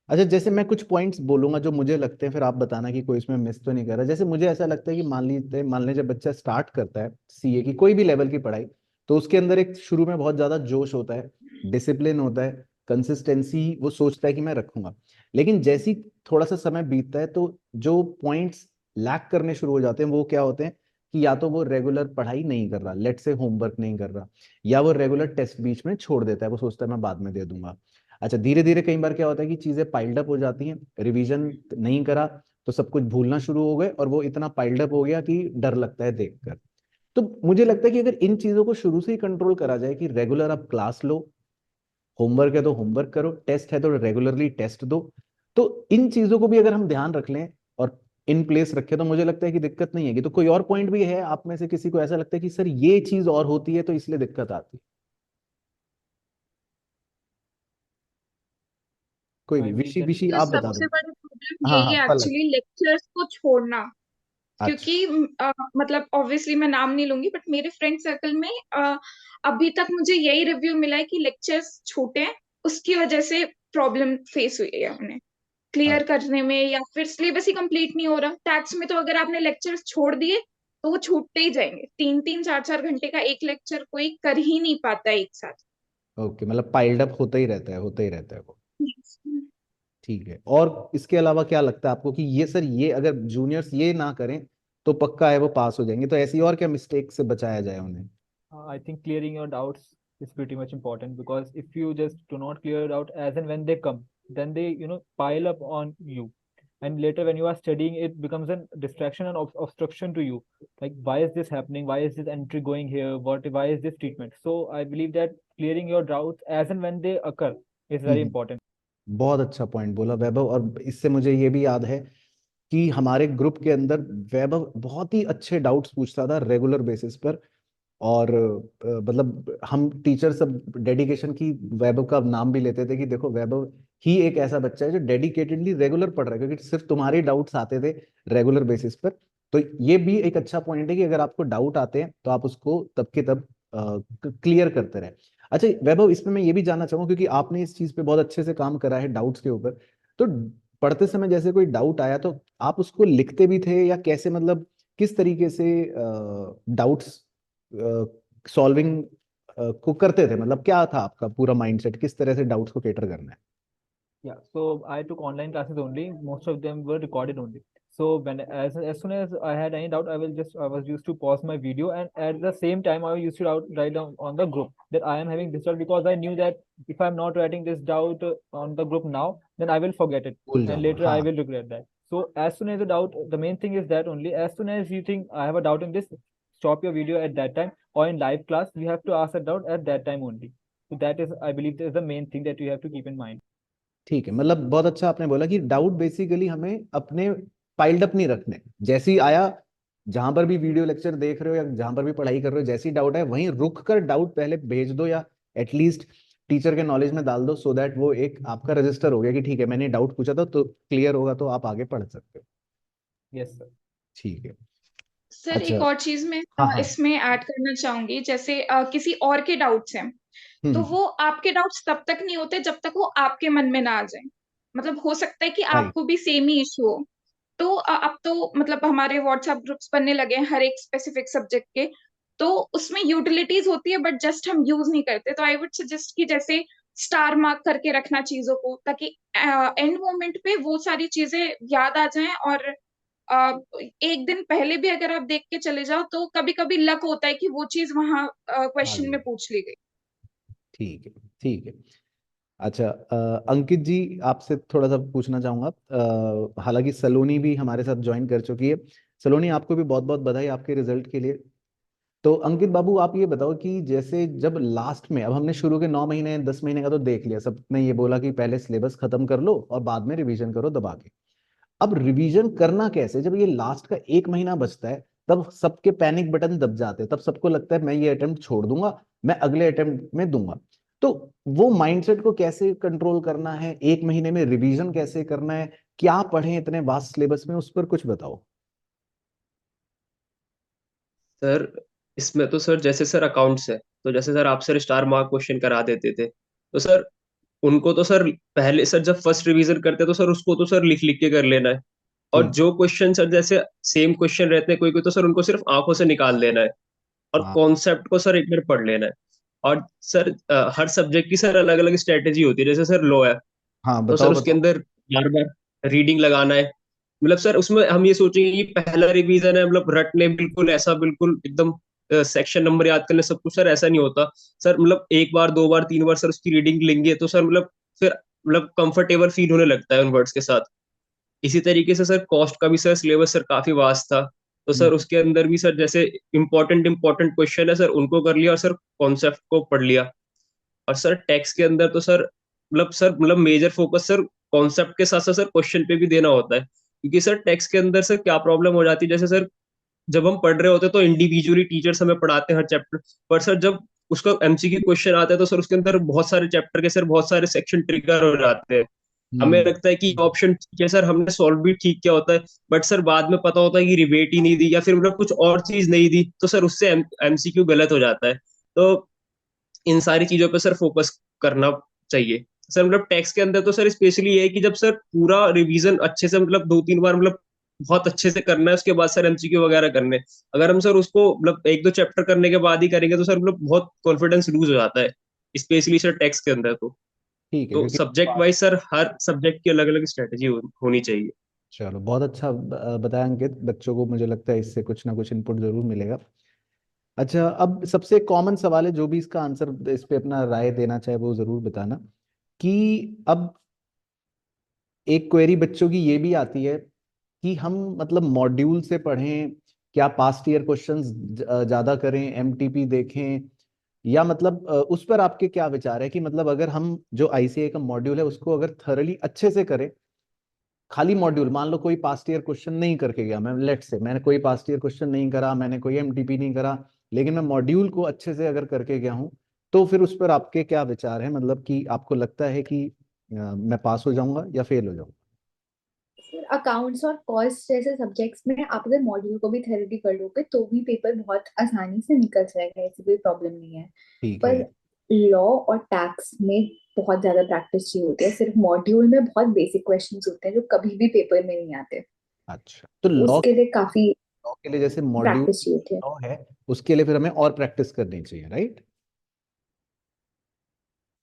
[SPEAKER 1] अच्छा, जैसे मैं कुछ पॉइंट्स बोलूंगा जो मुझे लगते हैं, फिर आप बताना कि कोई इसमें मिस तो नहीं कर रहा। जैसे मुझे ऐसा लगता है कि मान लीजिए जब बच्चा स्टार्ट करता है सीए की कोई भी लेवल की पढ़ाई, तो उसके अंदर एक शुरू में बहुत ज्यादा जोश होता है, डिसिप्लिन होता है, कंसिस्टेंसी वो सोचता है कि मैं रखूंगा। लेकिन जैसी थोड़ा सा समय बीतता है तो जो पॉइंट्स लैक करने शुरू हो जाते हैं वो क्या होते हैं कि या तो वो रेगुलर पढ़ाई नहीं कर रहा, लेट से होमवर्क नहीं कर रहा, या वो रेगुलर टेस्ट बीच में छोड़ देता है, वो सोचता है मैं बाद में दे दूंगा। अच्छा, धीरे धीरे कई बार क्या होता है कि चीजें पाइल्ड अप हो जाती हैं, रिवीजन नहीं करा तो सब कुछ भूलना शुरू हो गए, और वो इतना पाइल्ड अप हो गया कि डर लगता है देखकर। तो मुझे लगता है कि अगर इन चीजों को शुरू से ही कंट्रोल करा जाए कि रेगुलर आप क्लास लो, होमवर्क है तो होमवर्क करो, टेस्ट है तो रेगुलरली टेस्ट दो, तो इन चीजों को भी अगर हम ध्यान रख लें और इन प्लेस रखें तो मुझे लगता है कि दिक्कत नहीं है। तो कोई और पॉइंट भी है आप में से किसी को ऐसा लगता है कि सर ये चीज और होती है तो इसलिए दिक्कत आती है? कोई भी
[SPEAKER 2] I believe
[SPEAKER 1] विशी
[SPEAKER 2] that
[SPEAKER 1] विशी
[SPEAKER 4] तो
[SPEAKER 1] आप बता
[SPEAKER 4] सबसे
[SPEAKER 1] दो।
[SPEAKER 4] बड़ी प्रॉब्लम
[SPEAKER 1] हाँ
[SPEAKER 4] यही
[SPEAKER 1] हाँ,
[SPEAKER 4] है
[SPEAKER 1] पलक।
[SPEAKER 4] एक्चुअली, लेक्चर्स को छोड़ना।
[SPEAKER 1] अच्छा।
[SPEAKER 4] क्योंकि मतलब ऑब्वियसली मैं नाम नहीं लूंगी, बट मेरे फ्रेंड सर्कल में अभी तक मुझे यही रिव्यू मिला है कि लेक्चर्स छोटे हैं, उसकी वजह से प्रॉब्लम फेस हुई है उन्हें क्लियर
[SPEAKER 1] अच्छा।
[SPEAKER 4] करने में, या फिर सिलेबस ही कंप्लीट नहीं हो रहा। टैक्स में तो अगर आपने लेक्चर्स छोड़ दिए तो वो छूटते ही जाएंगे। 3-3 4-4 घंटे का एक लेक्चर कोई कर ही नहीं पाता एक साथ।
[SPEAKER 1] ओके, मतलब पाइल्ड अप होता ही रहता है, होता ही रहता है वो।
[SPEAKER 4] Yes.
[SPEAKER 1] ठीक है। और इसके अलावा क्या लगता है आपको कि ये सर ये अगर जूनियर्स ये ना करें तो पक्का है वो पास हो जाएंगे, तो ऐसी और क्या मिस्टेक से बचाया जाए उन्हें?
[SPEAKER 2] I think clearing your doubts is pretty much important, because if you just do not clear it out as and when they come, then they, pile up on you. And later when you are studying, it becomes a distraction and obstruction to you. Like, why is this happening? Why is this entry going here? Why is this treatment? So I believe that clearing your doubts as and when they occur is very
[SPEAKER 1] hmm.
[SPEAKER 2] important.
[SPEAKER 1] बहुत अच्छा point बोला वैभव, और इससे मुझे ये भी याद है कि हमारे ग्रुप के अंदर वैभव बहुत ही अच्छे डाउट्स पूछता था रेगुलर बेसिस पर। और मतलब हम टीचर सब डेडिकेशन की वैभव का नाम भी लेते थे कि देखो वैभव ही एक ऐसा बच्चा है जो डेडिकेटेडली रेगुलर पढ़ रहा है, क्योंकि सिर्फ तुम्हारे डाउट्स आते थे रेगुलर बेसिस पर। तो ये भी एक अच्छा पॉइंट है कि अगर आपको डाउट आते हैं तो आप उसको तब के तब क्लियर करते रहे। अच्छा वैभव, इसमें मैं ये भी जानना चाहूंगा क्योंकि आपने इस चीज पे बहुत अच्छे से काम करा है डाउट्स के ऊपर, तो पढ़ते समय जैसे कोई डाउट आया तो आप उसको लिखते भी थे या कैसे, मतलब किस तरीके से डाउट्स सॉल्विंग को करते थे, मतलब क्या था आपका पूरा माइंडसेट, किस तरह से डाउट्स को कैटर करना है?
[SPEAKER 2] Yeah, so I took online classes only. Most of them were recorded only. So as soon as I had any doubt, I was used to pause my video, and at the same time I used to write down on the group that I am having this doubt, because I knew that if I'm not writing this doubt on the group now, then I will forget it,
[SPEAKER 1] भूल
[SPEAKER 2] and
[SPEAKER 1] जाऊंगा,
[SPEAKER 2] later I
[SPEAKER 1] हाँ।
[SPEAKER 2] will regret that. So as soon as the doubt, the main thing is that only as soon as you think I have a doubt in this, stop your video at that time, or in live class you have to ask a doubt at that time only. So that is, I believe, that is the main thing that you have to keep in mind.
[SPEAKER 1] ठीक है, मतलब बहुत अच्छा आपने बोला कि doubt basically हमें अपने पाइल्ड अप नहीं रखने, जैसे ही आया, जहां पर भी वीडियो लेक्चर देख रहे हो या जहां पर भी पढ़ाई कर रहे हो, जैसी डाउट है वहीं रुक कर डाउट पहले भेज दो, या एटलीस्ट टीचर के नॉलेज में डाल दो, सो दैट वो एक आपका रजिस्टर हो गया कि ठीक है मैंने डाउट पूछा था, तो क्लियर होगा तो आप आगे पढ़ सकते हो।
[SPEAKER 2] Yes, sir.
[SPEAKER 1] ठीक है।
[SPEAKER 4] सर
[SPEAKER 1] अच्छा।
[SPEAKER 4] एक और चीज मैं
[SPEAKER 1] हाँ हाँ।
[SPEAKER 4] इसमें ऐड करना चाहूंगी, जैसे किसी और के डाउट्स हैं तो
[SPEAKER 1] हम्म।
[SPEAKER 4] वो आपके डाउट्स तब तक नहीं होते जब तक वो आपके मन में ना आ जाए। मतलब हो सकता है कि
[SPEAKER 1] राइट।
[SPEAKER 4] आपको भी सेम ही इशू हो। तो अब तो मतलब हमारे व्हाट्सएप ग्रुप्स बनने लगे हैं हर एक स्पेसिफिक सब्जेक्ट के, तो उसमें यूटिलिटीज होती है बट जस्ट हम यूज नहीं करते। तो आई वुड सजेस्ट कि जैसे स्टार मार्क करके रखना चीजों को, ताकि एंड मोमेंट पे वो सारी चीजें याद आ जाएं। और एक दिन पहले भी अगर आप देख के चले जाओ तो कभी कभी लक होता है कि वो चीज वहां
[SPEAKER 1] आ
[SPEAKER 4] क्वेश्चन
[SPEAKER 1] गई।
[SPEAKER 4] में पूछ ली गई।
[SPEAKER 1] ठीक है। ठीक है। अच्छा अंकित जी, आपसे थोड़ा सा पूछना चाहूंगा, हालांकि सलोनी भी हमारे साथ ज्वाइन कर चुकी है। सलोनी, आपको भी बहुत बहुत बधाई आपके रिजल्ट के लिए। तो अंकित बाबू, आप ये बताओ कि जैसे जब लास्ट में, अब हमने शुरू के 9 महीने 10 महीने का तो देख लिया, सबने ये बोला कि पहले सिलेबस खत्म कर लो और बाद में रिवीजन करो दबा के। अब रिवीजन करना कैसे जब ये लास्ट का 1 महीना बचता है? तब सबके पैनिक बटन दब जाते हैं, तब सबको लगता है मैं ये अटेम्प्ट छोड़ दूंगा, मैं अगले अटेम्प्ट में दूंगा। तो वो माइंडसेट को कैसे कंट्रोल करना है, 1 महीने में रिवीजन कैसे करना है, क्या पढ़ें इतने वास्ट सिलेबस में, उस पर कुछ बताओ।
[SPEAKER 7] सर इसमें तो सर जैसे सर अकाउंट्स है, तो जैसे सर आप सर स्टार मार्क क्वेश्चन करा देते थे, तो सर उनको तो सर पहले सर जब फर्स्ट रिवीजन करते तो सर उसको तो सर लिख लिख के कर लेना है। और
[SPEAKER 1] ठीक।
[SPEAKER 7] जो क्वेश्चन सर जैसे सेम क्वेश्चन रहते हैं कोई कोई, तो सर उनको सिर्फ आंखों से निकाल लेना है और
[SPEAKER 1] हाँ
[SPEAKER 7] कॉन्सेप्ट को सर एक बार पढ़ लेना है। और सर हर सब्जेक्ट की सर अलग अलग स्ट्रेटेजी होती है। जैसे सर लॉ है,
[SPEAKER 1] हाँ,
[SPEAKER 7] तो सर
[SPEAKER 1] बताओ
[SPEAKER 7] उसके
[SPEAKER 1] बताओ।
[SPEAKER 7] अंदर बार बार रीडिंग लगाना है। मतलब सर उसमें हम ये सोचेंगे कि पहला रिवीजन है, मतलब रटने बिल्कुल ऐसा बिल्कुल एकदम सेक्शन नंबर याद करने सब कुछ, सर ऐसा नहीं होता। सर मतलब एक बार दो बार तीन बार सर उसकी रीडिंग लेंगे तो सर मतलब फिर मतलब कंफर्टेबल फील होने लगता है उन वर्ड्स के साथ। इसी तरीके से सर कॉस्ट का भी सर सिलेबस सर काफी वास्ट था, तो
[SPEAKER 1] हम्म,
[SPEAKER 7] सर उसके अंदर भी सर जैसे इंपॉर्टेंट क्वेश्चन है सर उनको कर लिया और सर कॉन्सेप्ट को पढ़ लिया। और सर टैक्स के अंदर तो sir major focus sir concept के साथ साथ सर क्वेश्चन पे भी देना होता है। क्योंकि सर टैक्स के अंदर सर क्या प्रॉब्लम हो जाती है, जैसे सर जब हम पढ़ रहे होते हैं तो इंडिविजुअली टीचर्स हमें पढ़ाते हैं हर चैप्टर, पर सर जब उसका एमसीक्यू क्वेश्चन आता है तो सर उसके अंदर बहुत सारे चैप्टर के सर बहुत सारे सेक्शन ट्रिगर हो जाते हैं। हमें
[SPEAKER 1] हम्म,
[SPEAKER 7] लगता है कि ऑप्शन ठीक है सर, हमने सॉल्व भी ठीक किया होता है, बट सर बाद में पता होता है कि रिबेट ही नहीं दी या फिर मतलब कुछ और चीज नहीं दी, तो सर उससे एमसीक्यू गलत हो जाता है। तो इन सारी चीजों पे सर फोकस करना चाहिए। सर मतलब टैक्स के अंदर तो सर स्पेशली ये है कि जब सर पूरा रिवीजन अच्छे से मतलब दो तीन बार मतलब बहुत अच्छे से करना है, उसके बाद सर एमसीक्यू वगैरह करने। अगर हम सर उसको मतलब एक दो चैप्टर करने के बाद ही करेंगे तो सर मतलब बहुत कॉन्फिडेंस लूज हो जाता है, स्पेशली सर टैक्स के अंदर।
[SPEAKER 1] ठीक है,
[SPEAKER 7] तो
[SPEAKER 1] क्योंकि
[SPEAKER 7] सब्जेक्ट वाइज सर हर सब्जेक्ट की अलग अलग स्ट्रेटेजी होनी चाहिए।
[SPEAKER 1] चलो, बहुत अच्छा बताया अंकित। बच्चों को मुझे लगता है इससे कुछ ना कुछ इनपुट जरूर मिलेगा। अच्छा, अब सबसे कॉमन सवाल है, जो भी इसका आंसर इस पे अपना राय देना चाहे वो जरूर बताना, कि अब एक क्वेरी बच्चों की ये भी आती है कि हम मतलब मॉड्यूल से पढ़ें, क्या पास्ट ईयर क्वेश्चंस ज्यादा करें, एमटीपी देखें, या मतलब उस पर आपके क्या विचार है कि मतलब अगर हम जो आईसीए का मॉड्यूल है उसको अगर थरली अच्छे से करें, खाली मॉड्यूल, मान लो कोई पास्ट ईयर क्वेश्चन नहीं करके गया, मैं लेट से मैंने कोई पास्ट ईयर क्वेश्चन नहीं करा, मैंने कोई एमटीपी नहीं करा, लेकिन मैं मॉड्यूल को अच्छे से अगर करके गया हूं, तो फिर उस पर आपके क्या विचार है? मतलब कि आपको लगता है कि मैं पास हो जाऊंगा या फेल हो जाऊंगा?
[SPEAKER 5] अकाउंट्स और कॉस्ट जैसे सब्जेक्ट्स में आप अगर मॉड्यूल को भी थ्योरी कर लोगे तो भी पेपर बहुत आसानी से निकल जाएगा, ऐसी कोई प्रॉब्लम नहीं है।
[SPEAKER 1] ठीक
[SPEAKER 5] पर
[SPEAKER 1] है।
[SPEAKER 5] लॉ और टैक्स में बहुत ज्यादा प्रैक्टिस चाहिए होती है। सिर्फ मॉड्यूल में बहुत बेसिक क्वेश्चंस होते हैं जो कभी भी पेपर में नहीं आते,
[SPEAKER 1] अच्छा, तो लॉ
[SPEAKER 5] उसके लिए काफी
[SPEAKER 1] लॉ के लिए जैसे मॉड्यूल
[SPEAKER 5] प्रैक्टिस चाहिए होती है।
[SPEAKER 1] लॉ है, उसके लिए फिर हमें और प्रैक्टिस करनी चाहिए, राइट?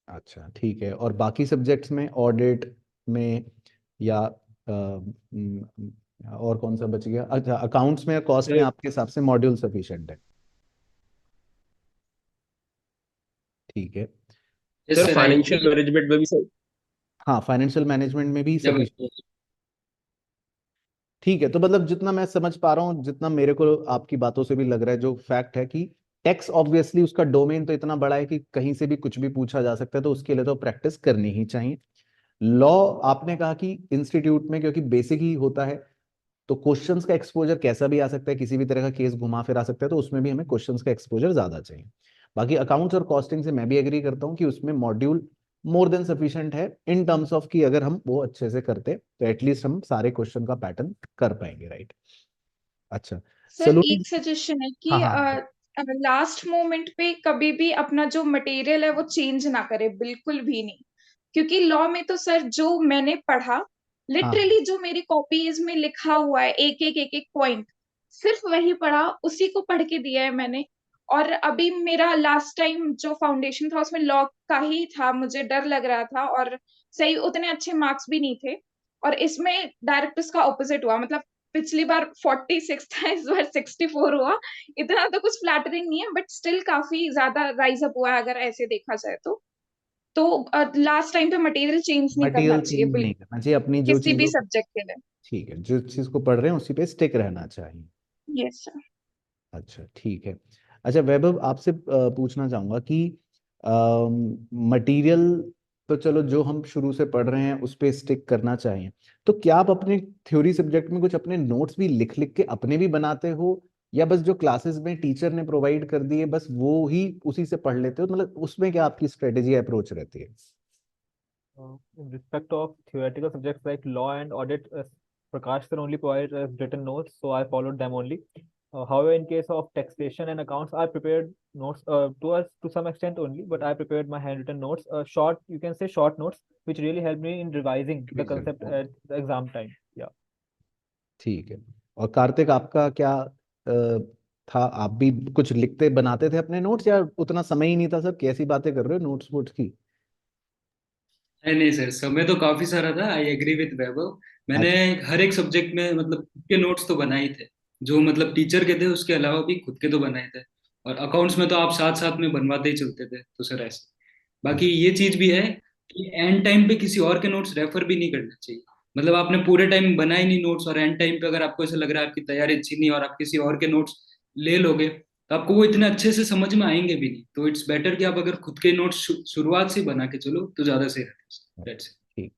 [SPEAKER 1] अच्छा, ठीक है। और बाकी सब्जेक्ट्स में, ऑडिट में, या और कौन सा बच गया? अच्छा, अकाउंट्स में या कॉस्ट में
[SPEAKER 7] सर
[SPEAKER 1] आपके हिसाब से मॉड्यूल सफिशिएंट है? ठीक है।
[SPEAKER 3] यस
[SPEAKER 7] सर
[SPEAKER 3] सर, आई
[SPEAKER 7] फाइनेंशियल मैनेजमेंट में भी सर।
[SPEAKER 1] हाँ, फाइनेंशियल मैनेजमेंट में भी
[SPEAKER 3] जब
[SPEAKER 1] सफिशिएंट। ठीक है, तो मतलब जितना मैं समझ पा रहा हूँ, जितना मेरे को आपकी बातों से भी लग रहा है, जो फैक्ट है कि टैक्स ऑब्वियसली उसका डोमेन तो इतना बड़ा है कि कहीं से भी कुछ भी पूछा जा सकता है, तो उसके लिए तो प्रैक्टिस करनी ही चाहिए। लॉ, आपने कहा कि इंस्टीट्यूट में क्योंकि बेसिक ही होता है, तो क्वेश्चंस का एक्सपोजर कैसा भी आ सकता है, किसी भी तरह का केस घुमा फिरा सकता है, तो उसमें भी हमें क्वेश्चंस का एक्सपोजर ज्यादा चाहिए। बाकी अकाउंट्स और कॉस्टिंग से मैं भी एग्री करता हूँ कि उसमें मॉड्यूल मोर देन सफिशिएंट है, इन टर्म्स ऑफ कि अगर हम वो अच्छे से करते तो एटलीस्ट हम सारे क्वेश्चन का पैटर्न कर पाएंगे, राइट? अच्छा,
[SPEAKER 4] सर
[SPEAKER 1] सलोनी।
[SPEAKER 4] एक सजेशन है
[SPEAKER 1] हाँ
[SPEAKER 4] कि
[SPEAKER 1] हाँ।
[SPEAKER 4] लास्ट मोमेंट पे कभी भी अपना जो मटेरियल है वो चेंज ना करे, बिल्कुल भी नहीं। क्योंकि लॉ में तो सर जो मैंने पढ़ा,
[SPEAKER 1] हाँ
[SPEAKER 4] लिटरली जो मेरी कॉपीज में लिखा हुआ है, एक एक पॉइंट सिर्फ वही पढ़ा, उसी को पढ़ के दिया है मैंने। और अभी मेरा लास्ट टाइम जो फाउंडेशन था उसमें लॉ का ही था, मुझे डर लग रहा था और सही उतने अच्छे मार्क्स भी नहीं थे। और इसमें डायरेक्ट उसका ऑपोजिट हुआ, मतलब पिछली बार 46 था, इस बार 64 हुआ। इतना तो कुछ फ्लैटरिंग नहीं है, बट स्टिल काफी ज्यादा राइज अप हुआ है अगर ऐसे देखा जाए तो लास्ट टाइम पे मटेरियल चेंज नहीं करना
[SPEAKER 1] मटेरियल
[SPEAKER 4] चाहिए
[SPEAKER 1] चेंज नहीं
[SPEAKER 4] बिल्कुल,
[SPEAKER 1] करना चाहिए, अपनी जो
[SPEAKER 4] किसी भी
[SPEAKER 1] चीजों।
[SPEAKER 4] सब्जेक्ट के लिए।
[SPEAKER 1] ठीक है, जो चीज को पढ़ रहे हैं उसी पे स्टिक रहना चाहिए।
[SPEAKER 4] Yes sir.
[SPEAKER 1] अच्छा, ठीक है। अच्छा वैभव, आपसे पूछना चाहूंगा कि मटेरियल तो चलो जो हम शुरू से पढ़ रहे हैं उस पे स्टिक करना चाहिए, तो क्या आप अपने थ्योरी सब्जेक्ट में कुछ अपने नोट्स भी लिख लिख के अपने भी बनाते हो, या बस जो क्लासेस में टीचर ने प्रोवाइड कर दिए बस वो ही उसी से पढ़ लेते हो? मतलब उसमें क्या आपकी स्ट्रेटेजी अप्रोच रहती है?
[SPEAKER 2] In respect of theoretical subjects like law and audit, Prakash sir only provided written notes, so I followed them only. However, in case of taxation and accounts, I prepared notes to some extent only, but I prepared my handwritten notes, short, you can say short notes, which really helped me in revising the concept at the exam time. Yeah.
[SPEAKER 1] ठीक है। और कार्तिक, आपका क्या था? आप भी कुछ लिखते बनाते थे अपने नोट्स, या उतना समय ही नहीं था? सर कैसी बातें कर रहे हो नोट्स वोट्स की?
[SPEAKER 3] नहीं नहीं सर, समय तो काफी सारा था। आई एग्री विद वैभव। मैंने
[SPEAKER 1] अच्छा।
[SPEAKER 3] हर एक सब्जेक्ट में मतलब खुद के नोट्स तो बनाए थे, जो मतलब टीचर के थे उसके अलावा भी खुद के तो बनाए थे। और अकाउंट्स में तो आप साथ साथ में बनवाते ही चलते थे, तो सर ऐसे। बाकी ये चीज भी है कि एंड टाइम पे किसी और के नोट्स रेफर भी नहीं करना चाहिए। मतलब आपने पूरे टाइम बनाए नहीं नोट्स, और एंड टाइम पे अगर आपको ऐसा लग रहा है आपकी तैयारी अच्छी नहीं है और आप किसी और के नोट्स ले लोगे, तो आपको वो इतने अच्छे से समझ में आएंगे भी नहीं। तो इट्स बेटर कि आप अगर खुद के नोट्स शुरुआत से बना के चलो तो ज्यादा सही रहता है। That's it.
[SPEAKER 1] ठीक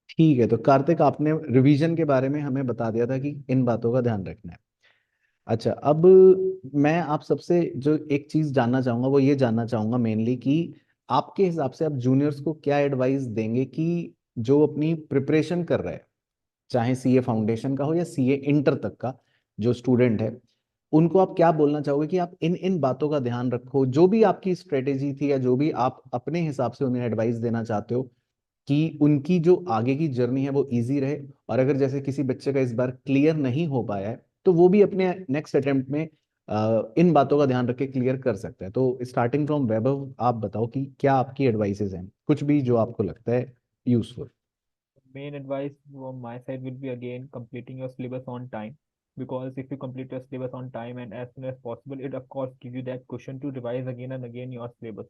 [SPEAKER 1] ठीक है। तो कार्तिक, आपने रिवीजन के बारे में हमें बता दिया था कि इन बातों का ध्यान रखना है। अच्छा, अब मैं आप सबसे जो एक चीज जानना चाहूंगा वो ये जानना चाहूंगा मेनली कि आपके हिसाब से आप जूनियर्स को क्या एडवाइस देंगे कि जो अपनी प्रिपरेशन कर रहे हैं, चाहे सीए फाउंडेशन का हो या सीए इंटर तक का जो स्टूडेंट है, उनको आप क्या बोलना चाहोगे कि आप इन इन बातों का ध्यान रखो? जो भी आपकी स्ट्रेटेजी थी या जो भी आप अपने हिसाब से उन्हें एडवाइस देना चाहते हो कि उनकी जो आगे की जर्नी है वो इजी रहे, और अगर जैसे किसी बच्चे का इस बार क्लियर नहीं हो पाया है तो वो भी अपने नेक्स्ट अटेम्प्ट में इन बातों का ध्यान रख के क्लियर कर सकता है। तो स्टार्टिंग फ्रॉम वैभव, आप बताओ कि क्या आपकी एडवाइसेज हैं, कुछ भी जो आपको लगता है useful.
[SPEAKER 2] Main advice from my side will be again completing your syllabus on time, because if you complete your syllabus on time and as soon as possible, it of course give you that cushion to revise again and again your syllabus.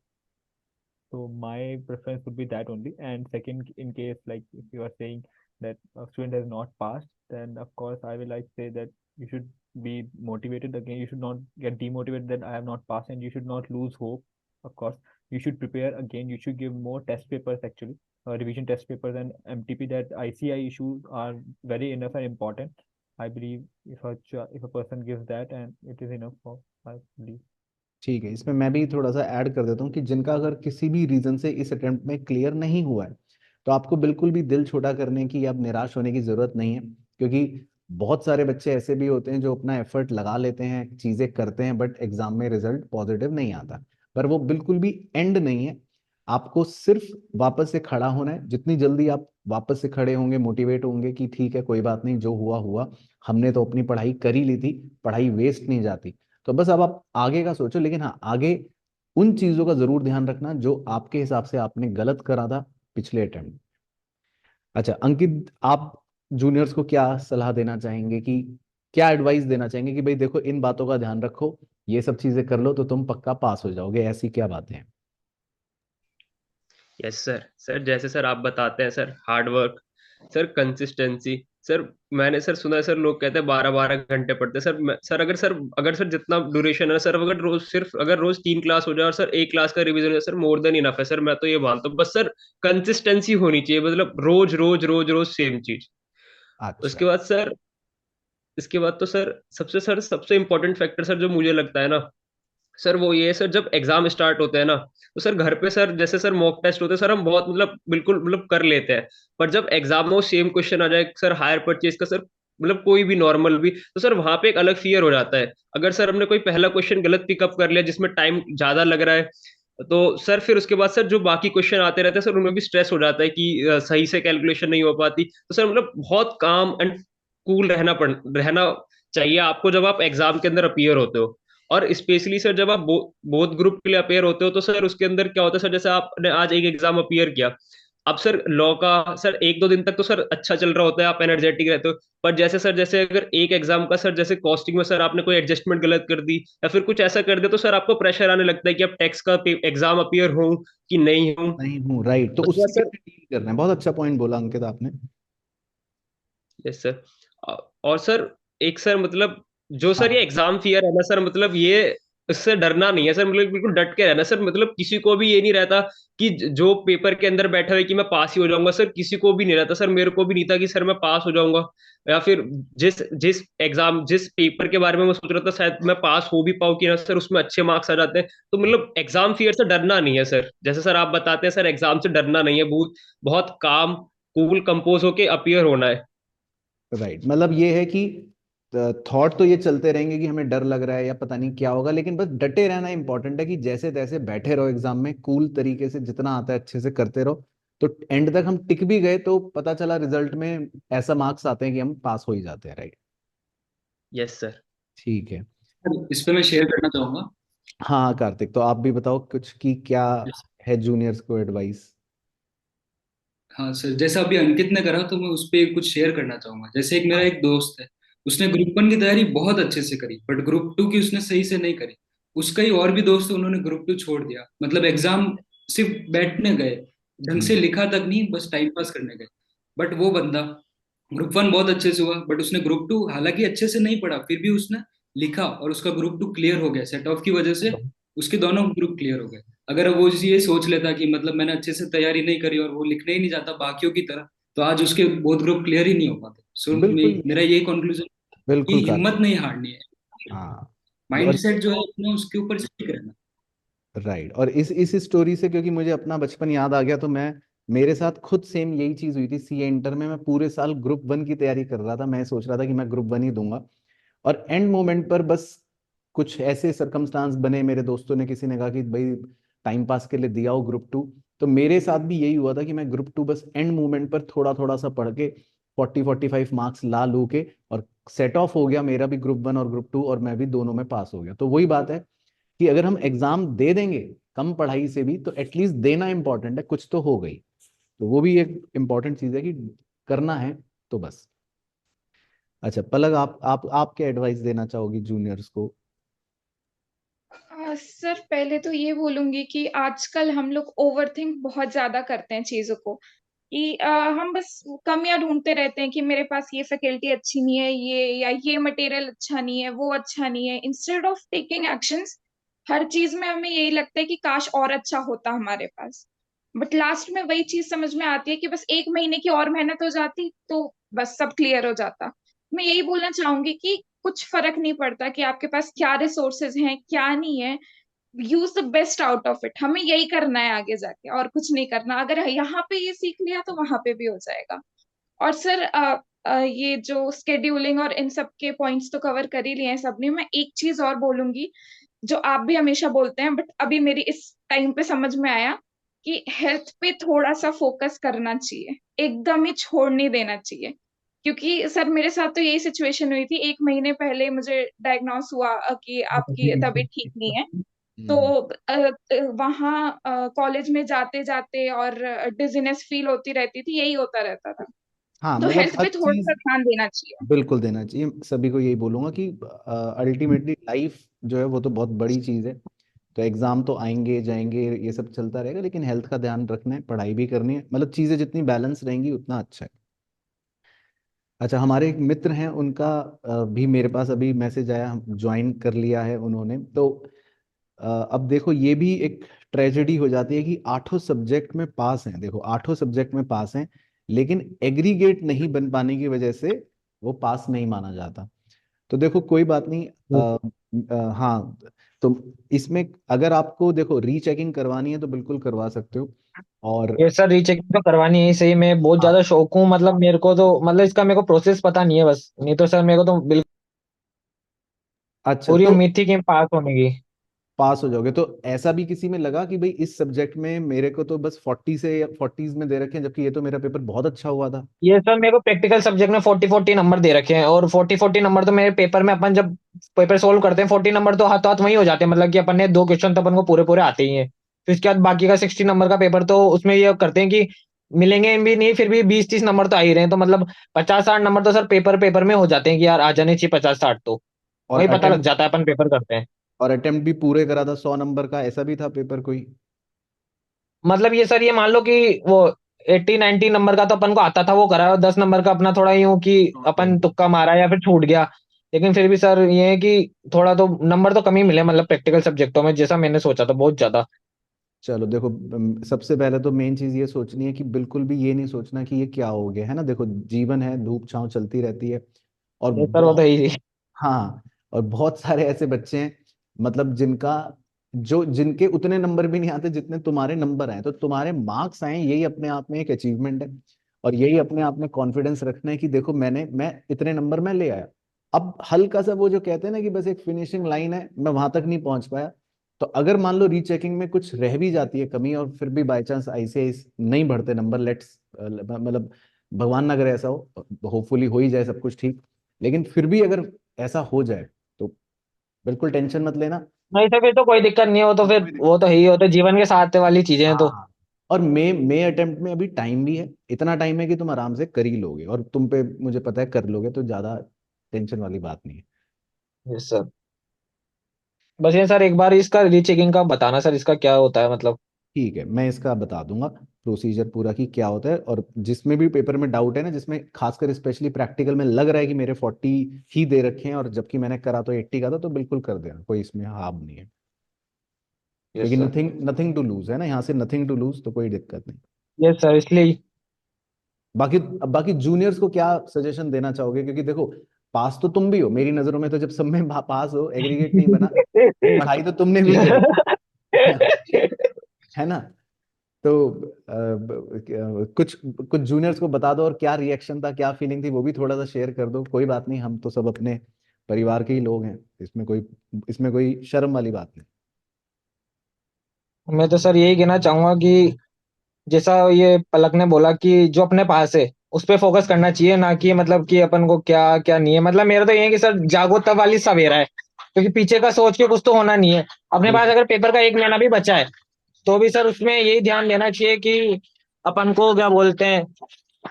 [SPEAKER 2] So my preference would be that only. And second, in case like if you are saying that a student has not passed, then of course I will like say that you should be motivated again. You should not get demotivated that I have not passed, and you should not lose hope. Of course, you should prepare again. You should give more test papers actually, revision test papers and MTP. That ICI issues are very enough and important. I believe if a person gives that, and it is enough for, I believe.
[SPEAKER 1] ठीक है, इसमें मैं भी थोड़ा सा add कर देता हूँ कि जिनका अगर किसी भी रीजन से इस अटेम्प्ट में क्लियर नहीं हुआ है, तो आपको बिल्कुल भी दिल छोटा करने की या निराश होने की जरूरत नहीं है, क्योंकि बहुत सारे बच्चे ऐसे भी होते हैं जो अपना एफर्ट लगा लेते हैं, चीजें करते हैं, बट एग्जाम में रिजल्ट पॉजिटिव नहीं आता। पर वो बिल्कुल भी एंड नहीं है। आपको सिर्फ वापस से खड़ा होना है। जितनी जल्दी आप वापस से खड़े होंगे, मोटिवेट होंगे कि ठीक है कोई बात नहीं, जो हुआ हुआ, हमने तो अपनी पढ़ाई कर ही ली थी, पढ़ाई वेस्ट नहीं जाती, तो बस अब आप आगे का सोचो। लेकिन हाँ, आगे उन चीजों का जरूर ध्यान रखना जो आपके हिसाब से आपने गलत करा था पिछले अटेम्प्ट। अच्छा अंकित, आप जूनियर्स को क्या सलाह देना चाहेंगे कि क्या एडवाइस देना चाहेंगे कि भाई देखो इन बातों का ध्यान रखो, ये सब चीजें कर लो तो तुम पक्का पास हो जाओगे, ऐसी क्या बातें हैं?
[SPEAKER 7] Yes sir. सर जैसे सर आप बताते हैं sir, hard work, sir consistency. Sir मैंने सर सुना है सर, लोग कहते हैं 12-12 घंटे पढ़ते हैं। सर अगर सर जितना ड्यूरेशन है सर, अगर रोज सिर्फ अगर रोज 3 क्लास हो जाए और सर एक क्लास का रिवीजन है सर, मोर देन इनफ है सर। मैं तो ये मानता हूँ, बस सर कंसिस्टेंसी होनी चाहिए, मतलब रोज रोज रोज रोज सेम चीज।
[SPEAKER 1] अच्छा।
[SPEAKER 7] उसके बाद सर, इसके बाद तो सर सबसे इम्पोर्टेंट फैक्टर सर जो मुझे लगता है ना सर, वो ये है सर, जब एग्जाम स्टार्ट होते हैं ना, तो सर घर पे सर जैसे सर मॉक टेस्ट होते हैं सर, हम बहुत मतलब बिल्कुल मतलब कर लेते हैं। पर जब एग्जाम में वो सेम क्वेश्चन आ जाए सर, हायर परचेज का सर, मतलब कोई भी नॉर्मल भी, तो सर वहां पे एक अलग फियर हो जाता है। अगर सर हमने कोई पहला क्वेश्चन गलत पिकअप कर लिया जिसमें टाइम ज्यादा लग रहा है, तो सर फिर उसके बाद सर जो बाकी क्वेश्चन आते रहते हैं सर, उनमें भी स्ट्रेस हो जाता है कि सही से कैलकुलेशन नहीं हो पाती। तो सर मतलब बहुत काम एंड कूल रहना चाहिए आपको जब आप एग्जाम के अंदर अपीयर होते हो। और स्पेशली सर जब आप बोथ ग्रुप के लिए अपेयर होते हो, तो सर उसके अंदर क्या होता है सर, जैसे आपने आज एक एग्जाम अपियर किया, अब सर लॉ का सर 1-2 दिन तक तो सर अच्छा चल रहा होता है, आप एनर्जेटिक रहते हो। पर जैसे अगर एक एग्जाम का सर जैसे कॉस्टिंग में सर आपने कोई एडजस्टमेंट गलत कर दी या फिर कुछ ऐसा कर दिया, तो सर आपको प्रेशर आने लगता है कि अब टैक्स का एग्जाम अपियर हो कि नहीं हूँ।
[SPEAKER 1] नहीं हूँ, राइट। तो
[SPEAKER 7] उसके बाद
[SPEAKER 1] उससे
[SPEAKER 7] सर,
[SPEAKER 1] कैसे डील करना है? बहुत अच्छा पॉइंट बोला अंकित आपने।
[SPEAKER 7] Yes sir. और सर एक सर मतलब जो सर ये
[SPEAKER 1] हाँ।
[SPEAKER 7] एग्जाम फियर है ना सर, मतलब ये इससे डरना नहीं है सर, मतलब बिल्कुल डट के रहना सर। मतलब किसी को भी ये नहीं रहता कि जो पेपर के अंदर बैठा हुआ है कि मैं पास ही हो जाऊंगा सर, किसी को भी नहीं रहता सर। मेरे को भी नहीं था कि सर मैं पास हो जाऊंगा, या फिर जिस पेपर के बारे में मैं सोच रहा था शायद मैं पास हो भी पाऊँ कि ना सर, उसमें अच्छे मार्क्स आ जाते हैं। तो मतलब एग्जाम फियर से डरना नहीं है सर। जैसे सर आप बताते हैं सर, एग्जाम से डरना नहीं है, बहुत बहुत काम कूल कंपोज होके अपियर होना है।
[SPEAKER 1] राइट, मतलब ये है कि थॉट तो ये चलते रहेंगे कि हमें डर लग रहा है या पता नहीं क्या होगा, लेकिन बस डटे रहना इंपॉर्टेंट है कि जैसे तैसे बैठे रहो एग्जाम में, कूल तरीके से जितना आता है अच्छे से करते रहो। तो एंड तक हम टिक भी गए तो पता चला रिजल्ट में ऐसा मार्क्स आते हैं कि हम पास हो ही जाते हैं, राइट?
[SPEAKER 7] Yes sir.
[SPEAKER 1] ठीक है।
[SPEAKER 3] इस पे मैं शेयर करना चाहूंगा।
[SPEAKER 1] हाँ हाँ कार्तिक, तो आप भी बताओ कुछ कि क्या है जूनियर्स को एडवाइस।
[SPEAKER 3] हाँ सर, जैसा अभी अंकित ने करा तो मैं उस पर कुछ शेयर करना चाहूंगा। जैसे एक मेरा एक दोस्त है, उसने ग्रुप 1 की तैयारी बहुत अच्छे से करी, बट ग्रुप 2 की उसने सही से नहीं करी। उसका ही और भी दोस्त है, उन्होंने ग्रुप 2 छोड़ दिया। मतलब एग्जाम सिर्फ बैठने गए, ढंग से लिखा तक नहीं, बस टाइम पास करने गए। बट वो बंदा ग्रुप 1 बहुत अच्छे से हुआ, बट उसने ग्रुप 2 हालांकि अच्छे से नहीं पढ़ा, फिर भी उसने लिखा और उसका ग्रुप 2 क्लियर हो गया। सेट ऑफ की वजह से उसके दोनों ग्रुप क्लियर हो गए। अगर वो ये सोच लेता कि मतलब मैंने अच्छे से तैयारी नहीं करी और वो लिखने ही नहीं जाता बाकियों की तरह, तो आज उसके बहुत ग्रुप क्लियर ही नहीं हो पाते। सो
[SPEAKER 1] बिल्कुल
[SPEAKER 3] मेरा यही कंक्लूजन कि
[SPEAKER 1] बिल्कुल
[SPEAKER 3] हिम्मत
[SPEAKER 1] कार्तिक।
[SPEAKER 3] नहीं हारनी है।
[SPEAKER 1] हाँ। और
[SPEAKER 3] माइंडसेट जो है अपना उसके ऊपर स्टिक रहना।
[SPEAKER 1] राइट, और इस स्टोरी से क्योंकि मुझे अपना बचपन याद आ गया, तो मैं मेरे साथ खुद सेम यही चीज हुई थी। सीए इंटर में मैं पूरे साल ग्रुप 1 की तैयारी कर रहा था, मैं सोच रहा था कि मैं ग्रुप 1 ही दूंगा, और एंड मोमेंट पर बस कुछ ऐसे सरकमस्टांस बने, मेरे दोस्तों ने किसी ने कहा कि भाई टाइम पास के लिए दिया हो ग्रुप 2। तो मेरे साथ भी यही हुआ था कि मैं ग्रुप 2 बस एंड मोमेंट पर थोड़ा थोड़ा सा पढ़ के 40-45 मार्क्स ला लू के, और सेट ऑफ हो गया मेरा भी ग्रुप 1 और ग्रुप 2, और मैं भी दोनों में पास हो गया। तो वही बात है कि अगर हम एग्जाम दे देंगे कम पढ़ाई से भी, तो एटलीस्ट देना इंपॉर्टेंट है, कुछ तो हो गई। तो वो भी एक इम्पॉर्टेंट चीज है कि करना है तो बस। अच्छा पलक, आप क्या एडवाइस देना चाहोगी जूनियर्स को?
[SPEAKER 4] सर पहले तो ये बोलूंगी कि आजकल हम लोग ओवरथिंक बहुत ज्यादा करते हैं चीजों को, कि हम बस कमियां ढूंढते रहते हैं कि मेरे पास ये फैकल्टी अच्छी नहीं है, ये या ये मटेरियल अच्छा नहीं है, वो अच्छा नहीं है। इंस्टेड ऑफ टेकिंग एक्शंस, हर चीज में हमें यही लगता है कि काश और अच्छा होता हमारे पास। बट लास्ट में वही चीज समझ में आती है कि बस 1 महीने की और मेहनत हो जाती तो बस सब क्लियर हो जाता। मैं यही बोलना चाहूंगी कि कुछ फर्क नहीं पड़ता कि आपके पास क्या रिसोर्सेज हैं क्या नहीं है। Use the best out of it, हमें यही करना है आगे जाके, और कुछ नहीं करना। अगर यहाँ पे ये सीख लिया तो वहां पे भी हो जाएगा। और सर ये जो स्केड्यूलिंग और इन सब के पॉइंट्स तो कवर कर ही लिए हैं सबने। मैं एक चीज और बोलूंगी जो आप भी हमेशा बोलते हैं, बट अभी मेरी इस टाइम पे समझ में आया कि हेल्थ पे थोड़ा सा फोकस करना चाहिए, एकदम ही छोड़ नहीं देना चाहिए। क्योंकि सर मेरे साथ तो यही सिचुएशन हुई थी, 1 महीने पहले मुझे डायग्नोस हुआ कि आपकी तबीयत ठीक नहीं है। तो
[SPEAKER 1] हम्म।
[SPEAKER 4] वहाँ कॉलेज में जाते जाते और डिजीनेस फील होती रहती थी, यही होता रहता था।
[SPEAKER 1] हाँ
[SPEAKER 4] तो
[SPEAKER 1] मतलब
[SPEAKER 4] हेल्थ
[SPEAKER 1] हर
[SPEAKER 4] पे थोड़ा सा
[SPEAKER 1] चीज
[SPEAKER 4] ध्यान देना चाहिए।
[SPEAKER 1] बिल्कुल देना चाहिए, सभी को यही बोलूंगा कि अल्टीमेटली लाइफ जो है वो तो बहुत बड़ी चीज है। तो एग्जाम तो आएंगे जाएंगे, ये सब चलता रहेगा, लेकिन हेल्थ का ध्यान रखना है, पढ़ाई भी करनी है, मतलब चीजें जितनी बैलेंस रहेंगी उतना अच्छा है। अच्छा, हमारे एक मित्र हैं, उनका भी मेरे पास अभी मैसेज आया, ज्वाइन कर लिया है उन्होंने। तो अब देखो ये भी एक ट्रेजेडी हो जाती है कि 8 सब्जेक्ट में पास हैं, देखो 8 सब्जेक्ट में पास हैं, लेकिन एग्रीगेट नहीं बन पाने की वजह से वो पास नहीं माना जाता। तो देखो कोई बात नहीं, हाँ, तो इसमें अगर आपको देखो रीचेकिंग करवानी है तो बिल्कुल करवा सकते हो। और
[SPEAKER 8] ये सर रीचेकिंग तो करवानी है, सही मैं बहुत
[SPEAKER 1] हाँ,
[SPEAKER 8] ज्यादा शौक हूँ। मतलब मेरे को तो मतलब इसका मेरे को प्रोसेस पता नहीं है बस, नहीं तो सर मेरे को तो बिल्कुल
[SPEAKER 1] अच्छा
[SPEAKER 8] पूरी
[SPEAKER 1] तो
[SPEAKER 8] उम्मीद थी कि पास होने की।
[SPEAKER 1] पास हो जाओगे। तो ऐसा भी किसी में लगा कि भाई इस सब्जेक्ट में मेरे को तो बस 40 से या 40s में दे रखे हैं, जबकि ये तो मेरा पेपर बहुत अच्छा हुआ था?
[SPEAKER 8] ये सर मेरे को प्रैक्टिकल सब्जेक्ट में 40-40 नंबर दे रखे हैं, और 40-40 नंबर तो मेरे पेपर में अपन जब पेपर सोल्व करते हैं 40 नंबर तो हाथों हाथ वही हो जाते हैं। मतलब कि अपन ने 2 क्वेश्चन तो अपन को पूरे पूरे आते ही हैं। फिर उसके बाद बाकी का 60 नंबर का पेपर तो उसमें ये करते हैं कि मिलेंगे भी नहीं, फिर भी 20-30 नंबर तो आ ही रहे हैं। तो मतलब 50-60 नंबर तो सर पेपर पेपर में हो जाते हैं कि यार आ जाने चाहिए 50-60 तो।
[SPEAKER 1] और
[SPEAKER 8] वही पता लग
[SPEAKER 1] अटेम्प्ट
[SPEAKER 8] जाता है अपन पेपर करते हैं।
[SPEAKER 1] और अटेम्प्ट भी पूरे करा था, 100 नंबर का ऐसा भी था पेपर कोई?
[SPEAKER 8] मतलब ये सर ये मान लो कि वो 80-90 नंबर का तो अपन को आता था वो करा है, और 10 नंबर का अपना थोड़ा यूं कि अपन तुक्का मारा या फिर छूट गया। लेकिन फिर भी सर ये है कि थोड़ा तो नंबर तो कम ही मिले, मतलब प्रैक्टिकल सब्जेक्टों में जैसा मैंने सोचा था बहुत ज्यादा।
[SPEAKER 1] चलो देखो, सबसे पहले तो मेन चीज ये सोचनी है कि बिल्कुल भी ये नहीं सोचना कि ये क्या हो गया है ना। देखो जीवन है, धूप छांव चलती रहती है, और
[SPEAKER 8] ये सर वो तो
[SPEAKER 1] बहुत,
[SPEAKER 8] ही।
[SPEAKER 1] हाँ, और बहुत सारे ऐसे बच्चे हैं, मतलब जिनके उतने नंबर भी नहीं आते जितने तुम्हारे नंबर आए। तो तुम्हारे मार्क्स आए यही अपने आप में एक अचीवमेंट है, और यही अपने आप में कॉन्फिडेंस रखना है कि देखो मैं इतने नंबर में ले आया। अब हल्का सा वो जो कहते हैं ना कि बस एक फिनिशिंग लाइन है, मैं वहां तक नहीं पहुंच पाया, तो अगर मान लो रीचेकिंग में कुछ रह भी जाती है कमी, और फिर भी बाई चांस आईसीआईसी नहीं बढ़ते नंबर, लेट्स मतलब भगवान ना करे ऐसा हो, होपफुली हो ही जाए सब कुछ ठीक, लेकिन फिर भी अगर ऐसा हो जाए तो बिल्कुल टेंशन मत लेना।
[SPEAKER 8] नहीं तो फिर तो कोई दिक्कत नहीं हो, तो फिर वो तो है ही, हो तो जीवन के साथ वाली चीजें हैं तो।
[SPEAKER 1] हाँ, और मे अटेम्प्ट में अभी टाइम भी है, इतना टाइम है कि तुम आराम से कर ही लोगे, और तुम पे मुझे पता है कर लोगे, तो ज्यादा टेंशन वाली बात नहीं है।
[SPEAKER 8] Yes sir. बस ये सर एक बार इसका रीचेकिंग का बताना सर, इसका क्या होता है मतलब।
[SPEAKER 1] ठीक है, मैं इसका बता दूंगा प्रोसीजर पूरा कि क्या होता है, और जिसमें भी पेपर में डाउट है ना, जिसमें खासकर स्पेशली प्रैक्टिकल में लग रहा है कि मेरे 40 ही दे रखे हैं और जबकि मैंने करा तो 80 का था, तो बिल्कुल कर देना, कोई इसमें हार्म नहीं है,
[SPEAKER 8] यस
[SPEAKER 1] क्योंकि
[SPEAKER 8] sir.
[SPEAKER 1] Nothing nothing to lose है ना, यहाँ से नथिंग टू लूज, तो कोई दिक्कत नहीं।
[SPEAKER 8] यस सर, इसलिए।
[SPEAKER 1] बाकी जूनियर्स को क्या सजेशन देना चाहोगे, क्योंकि देखो पास तो तुम भी हो मेरी नजरों में, तो जब सब में पास हो, एग्रीगेट नहीं बना, पढ़ाई तो तुमने भी करी है ना, तो कुछ कुछ जूनियर्स को बता दो, और क्या रिएक्शन था, क्या फीलिंग थी, वो भी थोड़ा सा शेयर कर दो, कोई बात नहीं, हम तो सब अपने परिवार के ही लोग हैं, इसमें कोई शर्म वाली बात नहीं।
[SPEAKER 8] मैं तो सर यही कहना चाहूंगा कि जैसा ये पलक ने बोला कि जो अपने पास है उस पे फोकस करना चाहिए, ना कि मतलब कि अपन को क्या क्या नहीं है। मतलब मेरा तो ये है कि सर जागो तब वाली सवेरा है, क्योंकि पीछे का सोच के कुछ तो होना नहीं है। अपने पास
[SPEAKER 1] बिल्कुल।
[SPEAKER 8] अगर पेपर का 1 महीना भी बचा है तो भी सर उसमें यही ध्यान देना चाहिए कि अपन को क्या बोलते हैं,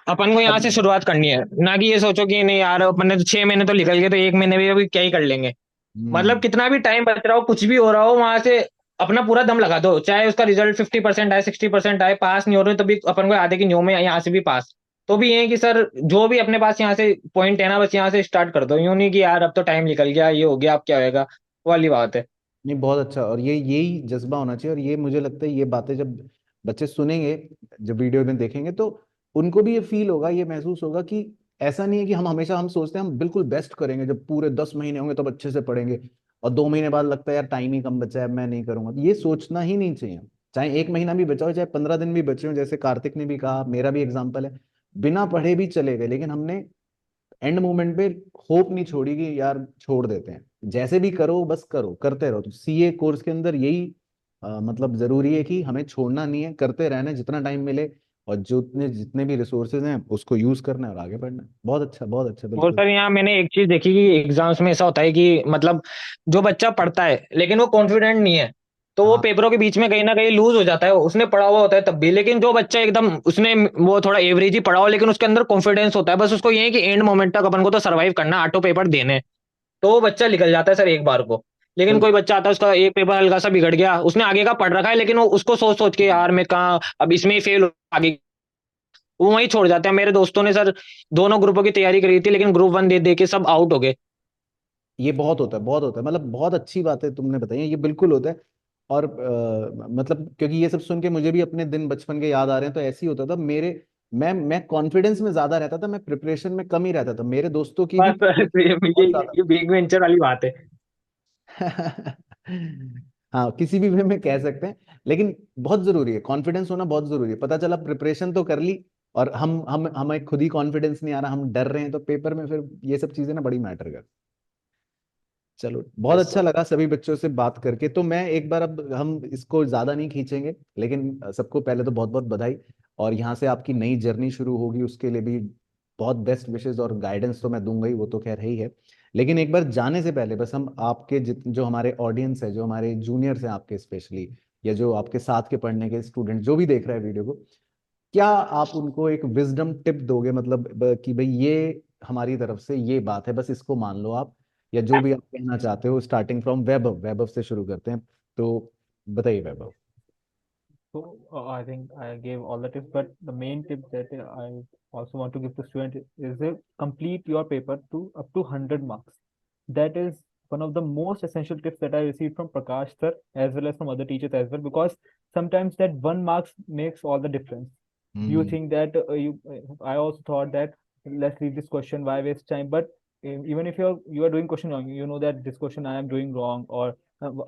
[SPEAKER 8] अपन को यहाँ
[SPEAKER 1] अब
[SPEAKER 8] से शुरुआत करनी है, ना कि ये सोचो कि नहीं यार अपन ने तो 6 महीने तो निकल गए, तो 1 महीने भी अभी क्या ही कर लेंगे। मतलब
[SPEAKER 1] हम्म
[SPEAKER 8] कितना भी टाइम बच रहा हो, कुछ भी हो रहा हो, वहां से अपना पूरा दम लगा दो, चाहे उसका रिजल्ट 50% आए, 60% आए, पास नहीं हो रहे तो भी अपन को याद है कि न्यू में यहाँ से भी पास। तो भी ये है कि सर जो भी अपने पास यहाँ से पॉइंट है ना, बस यहाँ से स्टार्ट कर दो, यूं नहीं कि यार अब तो टाइम निकल गया, ये हो गया, अब क्या होएगा, वो वाली बात है।
[SPEAKER 1] नहीं, बहुत अच्छा, और ये यही जज्बा होना चाहिए, और ये मुझे लगता है ये बातें जब बच्चे सुनेंगे, जब वीडियो में देखेंगे, तो उनको भी ये फील होगा, ये महसूस होगा कि ऐसा नहीं है कि हम सोचते हैं हम बिल्कुल बेस्ट करेंगे, जब पूरे 10 महीने होंगे तब अच्छे से पढ़ेंगे, और 2 महीने बाद लगता है यार टाइम ही कम बचा है, मैं नहीं करूंगा, तो ये सोचना ही नहीं चाहिए। चाहे 1 महीना भी बचा हो, चाहे 15 दिन भी बचे हो, जैसे कार्तिक ने भी कहा, मेरा भी एग्जाम्पल है, बिना पढ़े भी चले गए, लेकिन हमने एंड मोमेंट पे होप नहीं छोड़ी कि यार छोड़ देते हैं, जैसे भी करो बस करो, करते रहो, तो सीए कोर्स के अंदर यही मतलब जरूरी है कि हमें छोड़ना नहीं है, करते रहना है जितना टाइम मिले, और जितने जितने भी रिसोर्सेज हैं उसको यूज करना है और आगे बढ़ना है। बहुत अच्छा,
[SPEAKER 8] और
[SPEAKER 1] बिल्कुल।
[SPEAKER 8] सर यहाँ मैंने एक चीज देखी कि एग्जाम्स में ऐसा होता है कि मतलब जो बच्चा पढ़ता है लेकिन वो कॉन्फिडेंट नहीं है, तो वो
[SPEAKER 1] हाँ,
[SPEAKER 8] पेपरों के बीच में कहीं ना कहीं लूज हो जाता है, उसने पढ़ा हुआ होता है तब भी। लेकिन जो बच्चा एकदम उसने वो थोड़ा एवरेज ही पढ़ा हो लेकिन उसके अंदर कॉन्फिडेंस होता है, बस उसको ये है कि एंड मोमेंट तक अपन को तो सर्वाइव करना, ऑटो पेपर देने, तो वो बच्चा निकल जाता है सर एक बार को। लेकिन कोई
[SPEAKER 1] बिल्कुल।
[SPEAKER 8] बच्चा आता है, उसका एक पेपर हल्का सा बिगड़ गया, उसने आगे का पढ़ रखा है लेकिन वो उसको सोच सोच के यार मैं कहाँ अब इसमें ही फेल, आगे वो वहीं छोड़ जाते हैं। मेरे दोस्तों ने सर दोनों ग्रुपों की तैयारी करी थी लेकिन ग्रुप 1 दे दे के सब आउट हो गए।
[SPEAKER 1] ये बहुत होता है, बहुत होता है, मतलब बहुत अच्छी बातें तुमने बताई हैं, ये बिल्कुल होता है, और मतलब क्योंकि ये सब सुन के मुझे भी अपने दिन बचपन के याद आ रहे हैं, तो ऐसे ही होता था मेरे, मैं कॉन्फिडेंस में ज्यादा रहता था, मैं प्रिपरेशन में कम ही रहता था, मेरे दोस्तों की भी
[SPEAKER 8] बस सर
[SPEAKER 1] बहुत ज्यादा।
[SPEAKER 8] ये बिग वेंचर वाली बात है।
[SPEAKER 1] हाँ, किसी भी वे में कह सकते हैं, लेकिन बहुत जरूरी है, कॉन्फिडेंस होना बहुत जरूरी है, पता चला प्रिपरेशन तो कर ली, और हम हमें खुद ही कॉन्फिडेंस नहीं आ रहा, हम डर रहे हैं, तो पेपर में फिर ये सब चीजें ना बड़ी मैटर कर। चलो, बहुत
[SPEAKER 8] यस
[SPEAKER 1] अच्छा
[SPEAKER 8] सर।
[SPEAKER 1] लगा सभी बच्चों से बात करके, तो मैं एक बार, अब हम इसको ज्यादा नहीं खींचेंगे, लेकिन सबको पहले तो बहुत बहुत बधाई, और यहाँ से आपकी नई जर्नी शुरू होगी, उसके लिए भी बहुत बेस्ट विशेस, और गाइडेंस तो मैं दूंगा ही, वो तो खैर है ही है, लेकिन एक बार जाने से पहले बस हम आपके जो हमारे ऑडियंस है, जो हमारे जूनियर्स हैं आपके स्पेशली, या जो आपके साथ के पढ़ने के स्टूडेंट जो भी देख रहे हैं वीडियो को, क्या आप उनको एक विजडम टिप दोगे, मतलब कि भाई ये हमारी तरफ से ये बात है, बस इसको मान लो आप, या जो भी आप कहना चाहते हो, स्टार्टिंग फ्रॉम वैभव, वैभव से शुरू करते हैं, तो बताइए वैभव।
[SPEAKER 2] So I think I gave all the tips, but the main tip that I also want to give to student is complete your paper to up to 100 marks. That is one of the most essential tips that I received from Prakash sir as well as from other teachers as well, because sometimes that 1 marks makes all the difference. You
[SPEAKER 1] hmm
[SPEAKER 2] think that I also thought that let's leave this question, why waste time? But even if you are doing question wrong, you know that this question I am doing wrong, or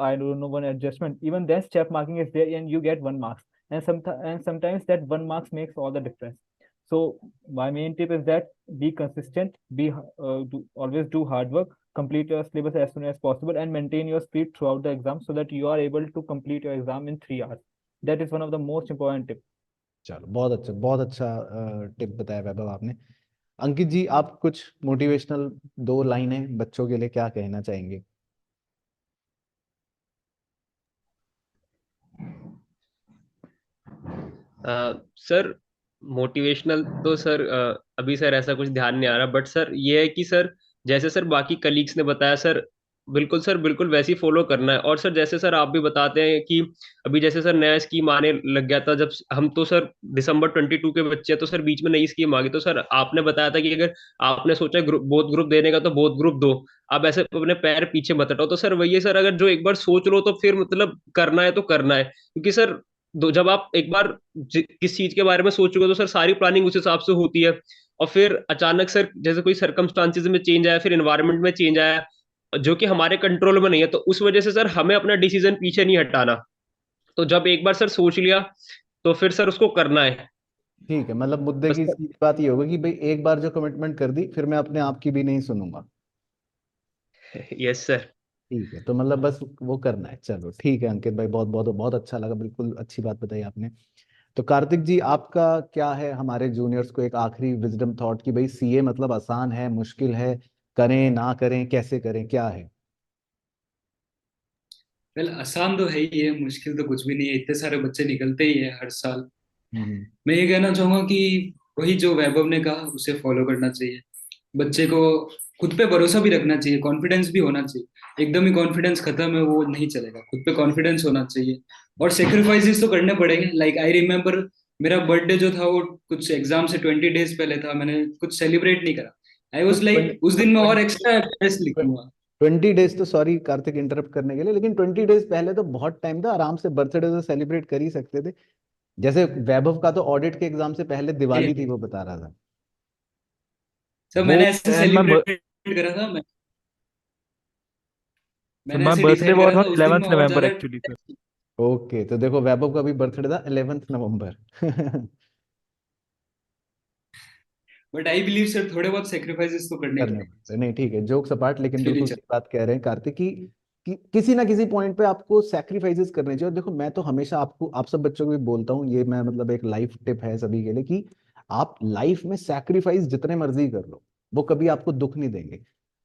[SPEAKER 2] I don't know one adjustment. Even then, step marking is there, and you get 1 marks. And sometimes that 1 marks makes all the difference. So my main tip is that be consistent, always do hard work, complete your syllabus as soon as possible, and maintain your speed throughout the exam so that you are able to complete your exam in 3 hours. That is one of the most important tips.
[SPEAKER 1] चलो, बहुत अच्छा tip बताया वैभव आपने। अंकित जी, आप कुछ motivational 2 लाइनें बच्चों के लिए क्या कहना चाहेंगे?
[SPEAKER 7] सर मोटिवेशनल तो सर अभी सर ऐसा कुछ ध्यान नहीं आ रहा, बट सर ये है कि सर जैसे सर बाकी कलीग्स ने बताया सर, बिल्कुल सर बिल्कुल वैसे ही फॉलो करना है। और सर जैसे सर आप भी बताते हैं कि अभी जैसे सर नया स्कीम आने लग गया था, जब हम तो सर दिसंबर 22 के बच्चे हैं, तो सर बीच में नई स्कीम आ गई, तो सर आपने बताया था कि अगर आपने सोचा बोथ ग्रुप देने का तो बोथ ग्रुप दो, आप ऐसे अपने पैर पीछे मत हटाओ। तो सर वही है सर, अगर जो एक बार सोच लो तो फिर मतलब करना है तो करना है, क्योंकि सर जब आप एक बार किस चीज के बारे में सोच चुके हो तो सर सारी प्लानिंग उस हिसाब से होती है। और फिर अचानक सर जैसे कोई सर्कमस्टांसिस में चेंज आया, फिर एनवायरनमेंट में चेंज आया जो कि हमारे कंट्रोल में नहीं है, तो उस वजह से सर हमें अपना डिसीजन पीछे नहीं हटाना। तो जब एक बार सर सोच लिया तो फिर सर उसको करना है।
[SPEAKER 1] ठीक है, मतलब मुद्दे
[SPEAKER 7] बस
[SPEAKER 1] की सीधी बात ये होगी कि भाई एक बार जो कमिटमेंट कर दी, फिर मैं अपने आप की भी नहीं सुनूंगा।
[SPEAKER 7] Yes sir.
[SPEAKER 1] ठीक है, तो मतलब बस वो करना है। चलो ठीक है अंकित भाई, बहुत बहुत बहुत अच्छा लगा, बिल्कुल अच्छी बात बताई आपने। तो कार्तिक जी, आपका क्या है हमारे जूनियर्स को एक आखिरी विजडम थॉट कि भाई सीए मतलब आसान है, मुश्किल है, करें ना करें, कैसे करें, क्या है?
[SPEAKER 3] वेल, आसान तो है ही है, मुश्किल तो कुछ भी नहीं है, इतने सारे बच्चे निकलते ही है हर साल।
[SPEAKER 1] हम्म।
[SPEAKER 3] मैं ये कहना चाहूंगा कि वही जो वैभव ने कहा उसे फॉलो करना चाहिए। बच्चे को खुद पे भरोसा भी रखना चाहिए, कॉन्फिडेंस भी होना चाहिए। एकदम ही कॉन्फिडेंस खत्म है वो नहीं चलेगा, खुद पे कॉन्फिडेंस होना चाहिए। और सेक्रीफाइसेस तो करने पड़ेंगे। लाइक आई रिमेम्बर, मेरा बर्थडे जो था वो कुछ एग्जाम से 20 डेज पहले था, मैंने कुछ सेलिब्रेट नहीं करा। आई
[SPEAKER 1] तो
[SPEAKER 3] वॉज लाइक उस दिन मैं और एक्स्ट्रा एफर्ट्स लिखूंगा।
[SPEAKER 1] 20 डेज तो, सॉरी कार्तिक इंटरप्ट करने के लिए, लेकिन 20 डेज पहले तो बहुत टाइम था, आराम से बर्थडे तो सेलिब्रेट कर ही सकते थे। जैसे वैभव का तो ऑडिट के एग्जाम से पहले दिवाली थी, वो बता रहा था।
[SPEAKER 3] सर
[SPEAKER 1] वो
[SPEAKER 3] मैंने ऐसे
[SPEAKER 2] And
[SPEAKER 3] सेलिब्रेट करा था, मैंने
[SPEAKER 2] my
[SPEAKER 3] ऐसे
[SPEAKER 2] birthday
[SPEAKER 3] डिसाइड
[SPEAKER 2] was
[SPEAKER 3] करा था
[SPEAKER 2] on
[SPEAKER 3] उस दिन मैं
[SPEAKER 2] 11th
[SPEAKER 3] और
[SPEAKER 2] November
[SPEAKER 3] ज्यादा।
[SPEAKER 2] actually, sir.
[SPEAKER 1] ओके, तो देखो वैभव का भी बर्थडे था 11 नवंबर।
[SPEAKER 3] बट आई बिलीव सर थोड़े बहुत सेक्रीफाइसेस तो करने
[SPEAKER 1] करने
[SPEAKER 3] पड़ेंगे
[SPEAKER 1] पड़ते, नहीं ठीक है, जोक्स अपार्ट, लेकिन
[SPEAKER 3] उसके लिए
[SPEAKER 1] बिल्कुल
[SPEAKER 3] चल।
[SPEAKER 1] सही बात कह रहे हैं कार्तिक कि किसी ना किसी पॉइंट पे आपको सैक्रिफाइसेस करने चाहिए। और देखो, मैं तो हमेशा आपको, आप सब बच्चों को भी बोलता हूँ, ये मैं मतलब एक लाइफ टिप है सभी के लिए कि आप लाइफ में सैक्रिफाइस जितने मर्जी कर लो, वो कभी आपको दुख नहीं देंगे।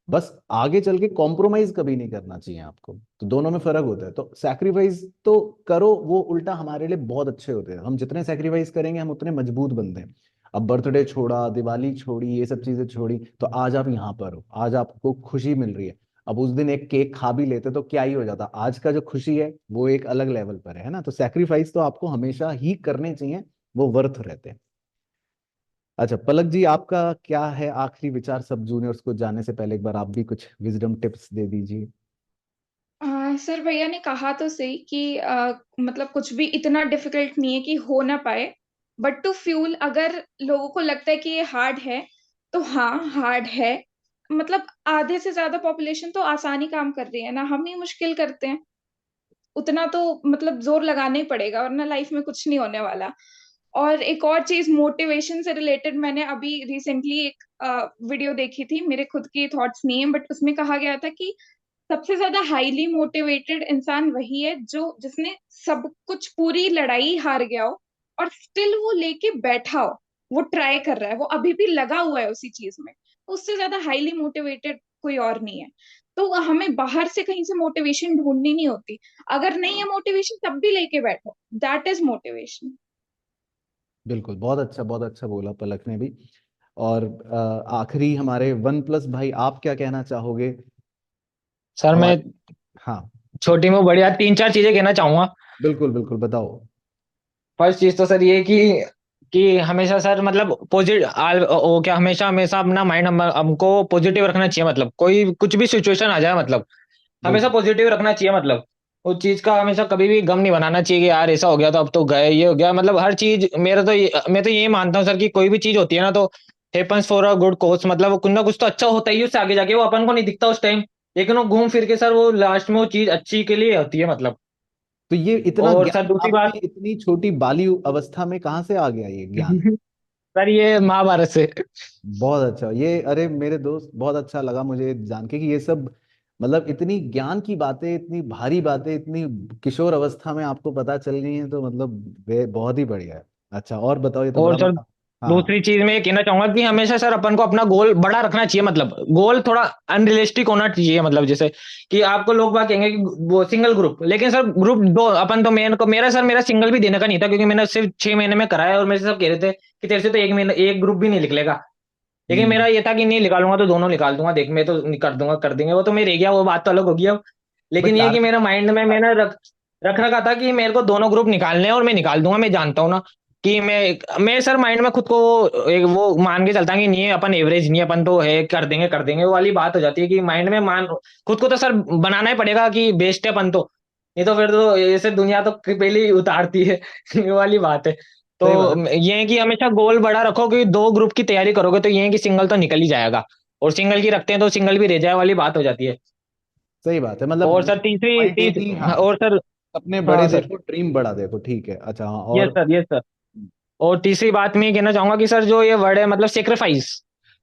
[SPEAKER 1] बस आगे चल के कॉम्प्रोमाइज कभी नहीं करना चाहिए आपको, तो दोनों में फर्क होता है। तो सैक्रिफाइस तो करो, वो उल्टा हमारे लिए बहुत अच्छे होते हैं। हम जितने सैक्रिफाइस करेंगे, हम उतने मजबूत बनते हैं। अब बर्थडे छोड़ा, दिवाली छोड़ी, ये सब चीजें छोड़ी, तो आज आप यहाँ पर हो, आज आपको खुशी मिल रही है। अब उस दिन एक केक खा भी लेते तो क्या ही हो जाता, आज का जो खुशी है वो एक अलग लेवल पर है ना। तो सैक्रिफाइस तो आपको हमेशा ही करने चाहिए, वो वर्थ रहते हैं। अच्छा पलक जी, आपका क्या है आखिरी विचार सब जूनियर्स को जाने से पहले? एक बार आप भी कुछ विजडम टिप्स दे दीजिए।
[SPEAKER 4] सर भैया ने कहा तो सही कि मतलब कुछ भी इतना डिफिकल्ट नहीं है कि हो ना पाए। बट टू फ्यूल, अगर लोगों को लगता है कि ये हार्ड है, तो हाँ हार्ड है। मतलब आधे से ज्यादा पॉपुलेशन तो आसानी काम कर रही है ना, हम ही मुश्किल करते हैं। उतना तो मतलब जोर लगाना ही पड़ेगा, वरना लाइफ में कुछ नहीं होने वाला। और एक और चीज मोटिवेशन से रिलेटेड, मैंने अभी रिसेंटली एक वीडियो देखी थी, मेरे खुद की थॉट्स नहीं है, बट उसमें कहा गया था कि सबसे ज्यादा हाईली मोटिवेटेड इंसान वही है जो जिसने सब कुछ, पूरी लड़ाई हार गया हो और स्टिल वो लेके बैठा हो, वो ट्राई कर रहा है, वो अभी भी लगा हुआ है उसी चीज में। तो उससे ज्यादा हाईली मोटिवेटेड कोई और नहीं है। तो हमें बाहर से कहीं से मोटिवेशन ढूंढनी नहीं होती। अगर नहीं है मोटिवेशन, तब भी लेके बैठो, दैट इज मोटिवेशन।
[SPEAKER 1] बिल्कुल, बहुत अच्छा बोला पलक ने भी। और आखिरी हमारे वन प्लस भाई, आप क्या कहना चाहोगे
[SPEAKER 8] सर मैं
[SPEAKER 1] हमारे? हाँ,
[SPEAKER 8] छोटी में बढ़िया 3-4 चीजें कहना चाहूंगा।
[SPEAKER 1] बिल्कुल बिल्कुल, बताओ।
[SPEAKER 8] फर्स्ट चीज तो सर ये कि हमेशा सर मतलब पॉजिटिव ओ क्या हमेशा हमेशा अपना माइंड हमको पॉजिटिव रखना चाहिए। मतलब कोई कुछ भी सिचुएशन आ जाए, मतलब हमेशा
[SPEAKER 1] बिल्कुल
[SPEAKER 8] पॉजिटिव रखना चाहिए। मतलब उस चीज का हमेशा कभी भी गम नहीं बनाना चाहिए कि यार ऐसा हो गया तो अब तो गए, ये हो गया। मतलब हर चीज मैं तो यही मानता हूँ सर कि कोई भी चीज होती है ना, तो happens for a good course. मतलब कुछ ना कुछ तो अच्छा होता ही है उससे आगे जाके, वो अपन को नहीं दिखता उस टाइम, लेकिन वो घूम फिर के सर वो लास्ट में वो चीज अच्छी के लिए होती है। मतलब
[SPEAKER 1] तो ये इतना
[SPEAKER 8] और सर
[SPEAKER 1] ज्ञान
[SPEAKER 8] दूसरी बात
[SPEAKER 1] आपकी इतनी छोटी बाली अवस्था में कहाँ से आ गया, ये ज्ञान?
[SPEAKER 8] सर ये महाभारत से।
[SPEAKER 1] बहुत अच्छा ये, अरे मेरे दोस्त, बहुत अच्छा लगा मुझे जान के कि ये सब मतलब इतनी ज्ञान की बातें, इतनी भारी बातें, इतनी किशोर अवस्था में आपको पता चल गई हैं, तो मतलब बहुत ही बढ़िया है। अच्छा और बताओ, ये तो
[SPEAKER 8] और
[SPEAKER 1] बड़ा
[SPEAKER 8] सर
[SPEAKER 1] बड़ा। हाँ हाँ।
[SPEAKER 8] दूसरी चीज मैं ये कहना चाहूंगा कि हमेशा सर अपन को अपना गोल बड़ा रखना चाहिए, मतलब गोल थोड़ा अनरियलिस्टिक होना चाहिए, मतलब जैसे कि आपको लोग बात कहेंगे कि वो सिंगल ग्रुप, लेकिन सर ग्रुप दो अपन तो मेन को मेरा सर मेरा सिंगल भी देने का नहीं था, क्योंकि मैंने सिर्फ 6 महीने में कराया और मेरे से सब कह रहे थे कि तेरे से तो 1 महीने एक ग्रुप भी नहीं निकलेगा। लेकिन
[SPEAKER 1] हम्म।
[SPEAKER 8] मेरा ये था कि नहीं निकालूंगा तो दोनों निकाल दूंगा, देख मैं तो कर दूंगा कर देंगे, वो तो मैं रह गया, वो बात तो अलग होगी अब।
[SPEAKER 1] बट
[SPEAKER 8] लेकिन ये कि मेरे माइंड में मैंने रख रखा था कि मेरे को दोनों ग्रुप निकालने हैं और मैं निकाल दूंगा, मैं जानता हूँ ना कि मैं सर माइंड में खुद को एक वो मान के चलता कि नहीं अपन एवरेज नहीं, अपन तो है कर देंगे वो वाली बात हो जाती है कि माइंड में मान खुद को तो सर बनाना ही पड़ेगा कि बेस्ट है अपन तो, नहीं तो फिर तो ऐसे दुनिया तो पहले ही उतारती है ये वाली बात है। तो
[SPEAKER 1] सही बात।
[SPEAKER 8] ये है कि हमेशा गोल बड़ा रखो कि 2 ग्रुप की तैयारी करोगे तो ये है कि सिंगल तो निकल ही जाएगा, और सिंगल की रखते हैं तो सिंगल भी रह जाए वाली बात हो जाती है।
[SPEAKER 1] सही बात है, मतलब
[SPEAKER 8] और सर तीसरी
[SPEAKER 1] पॉइंट एक ही, हाँ।
[SPEAKER 8] और सर
[SPEAKER 1] अपने बड़े
[SPEAKER 8] हाँ सर,
[SPEAKER 1] देखो, ड्रीम बड़ा देखो, ठीक है। अच्छा हाँ,
[SPEAKER 8] यस
[SPEAKER 1] और
[SPEAKER 8] सर यस सर। और तीसरी बात मैं ये कहना चाहूंगा कि सर जो ये वर्ड है मतलब सेक्रीफाइस,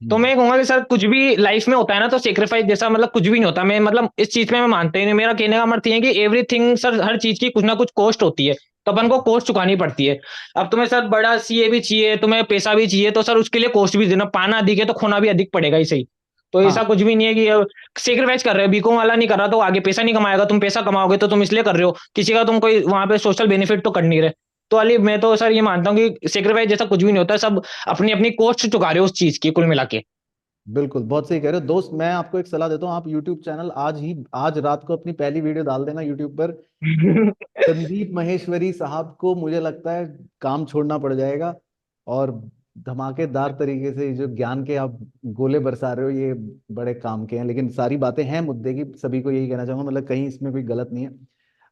[SPEAKER 8] तो
[SPEAKER 1] हम्म,
[SPEAKER 8] मैं कहूंगा कि सर कुछ भी लाइफ में होता है ना तो सेक्रीफाइस जैसा मतलब कुछ भी नहीं होता, मैं मतलब इस चीज में मैं मानता ही नहीं, मेरा कहने का मतलब ये है कि एवरीथिंग सर हर चीज की कुछ ना कुछ कॉस्ट होती है, तो अपन को कॉस्ट चुकानी पड़ती है। अब तुम्हें सर बड़ा सीए भी चाहिए, तुम्हें पैसा भी चाहिए, तो सर उसके लिए कॉस्ट भी देना, पाना अधिक है तो खोना भी अधिक पड़ेगा ही सही। तो
[SPEAKER 1] हाँ
[SPEAKER 8] ऐसा कुछ भी नहीं है कि सेक्रीफाइस कर रहे हो, बीकॉम वाला नहीं कर रहा तो आगे पैसा नहीं कमाएगा, तुम पैसा कमाओगे तो तुम इसलिए कर रहे हो, किसी का तुम कोई वहां पे सोशल बेनिफिट तो कर नहीं रहे। तो अली मैं तो सर ये मानता हूँ कि सेक्रीफाइस जैसा कुछ भी नहीं होता, सब अपनी अपनी कॉस्ट चुका रहे हो उस चीज की कुल मिला के।
[SPEAKER 1] बिल्कुल, बहुत सही कह रहे हो दोस्त। मैं आपको एक सलाह देता हूँ, आप यूट्यूब चैनल आज रात को अपनी पहली वीडियो डाल देना यूट्यूब पर। संदीप महेश्वरी साहब को मुझे लगता है काम छोड़ना पड़ जाएगा, और धमाकेदार तरीके से जो ज्ञान के आप गोले बरसा रहे हो, ये बड़े काम के हैं। लेकिन सारी बातें हैं मुद्दे की, सभी को यही कहना चाहूंगा, मतलब कहीं इसमें कोई गलत नहीं है।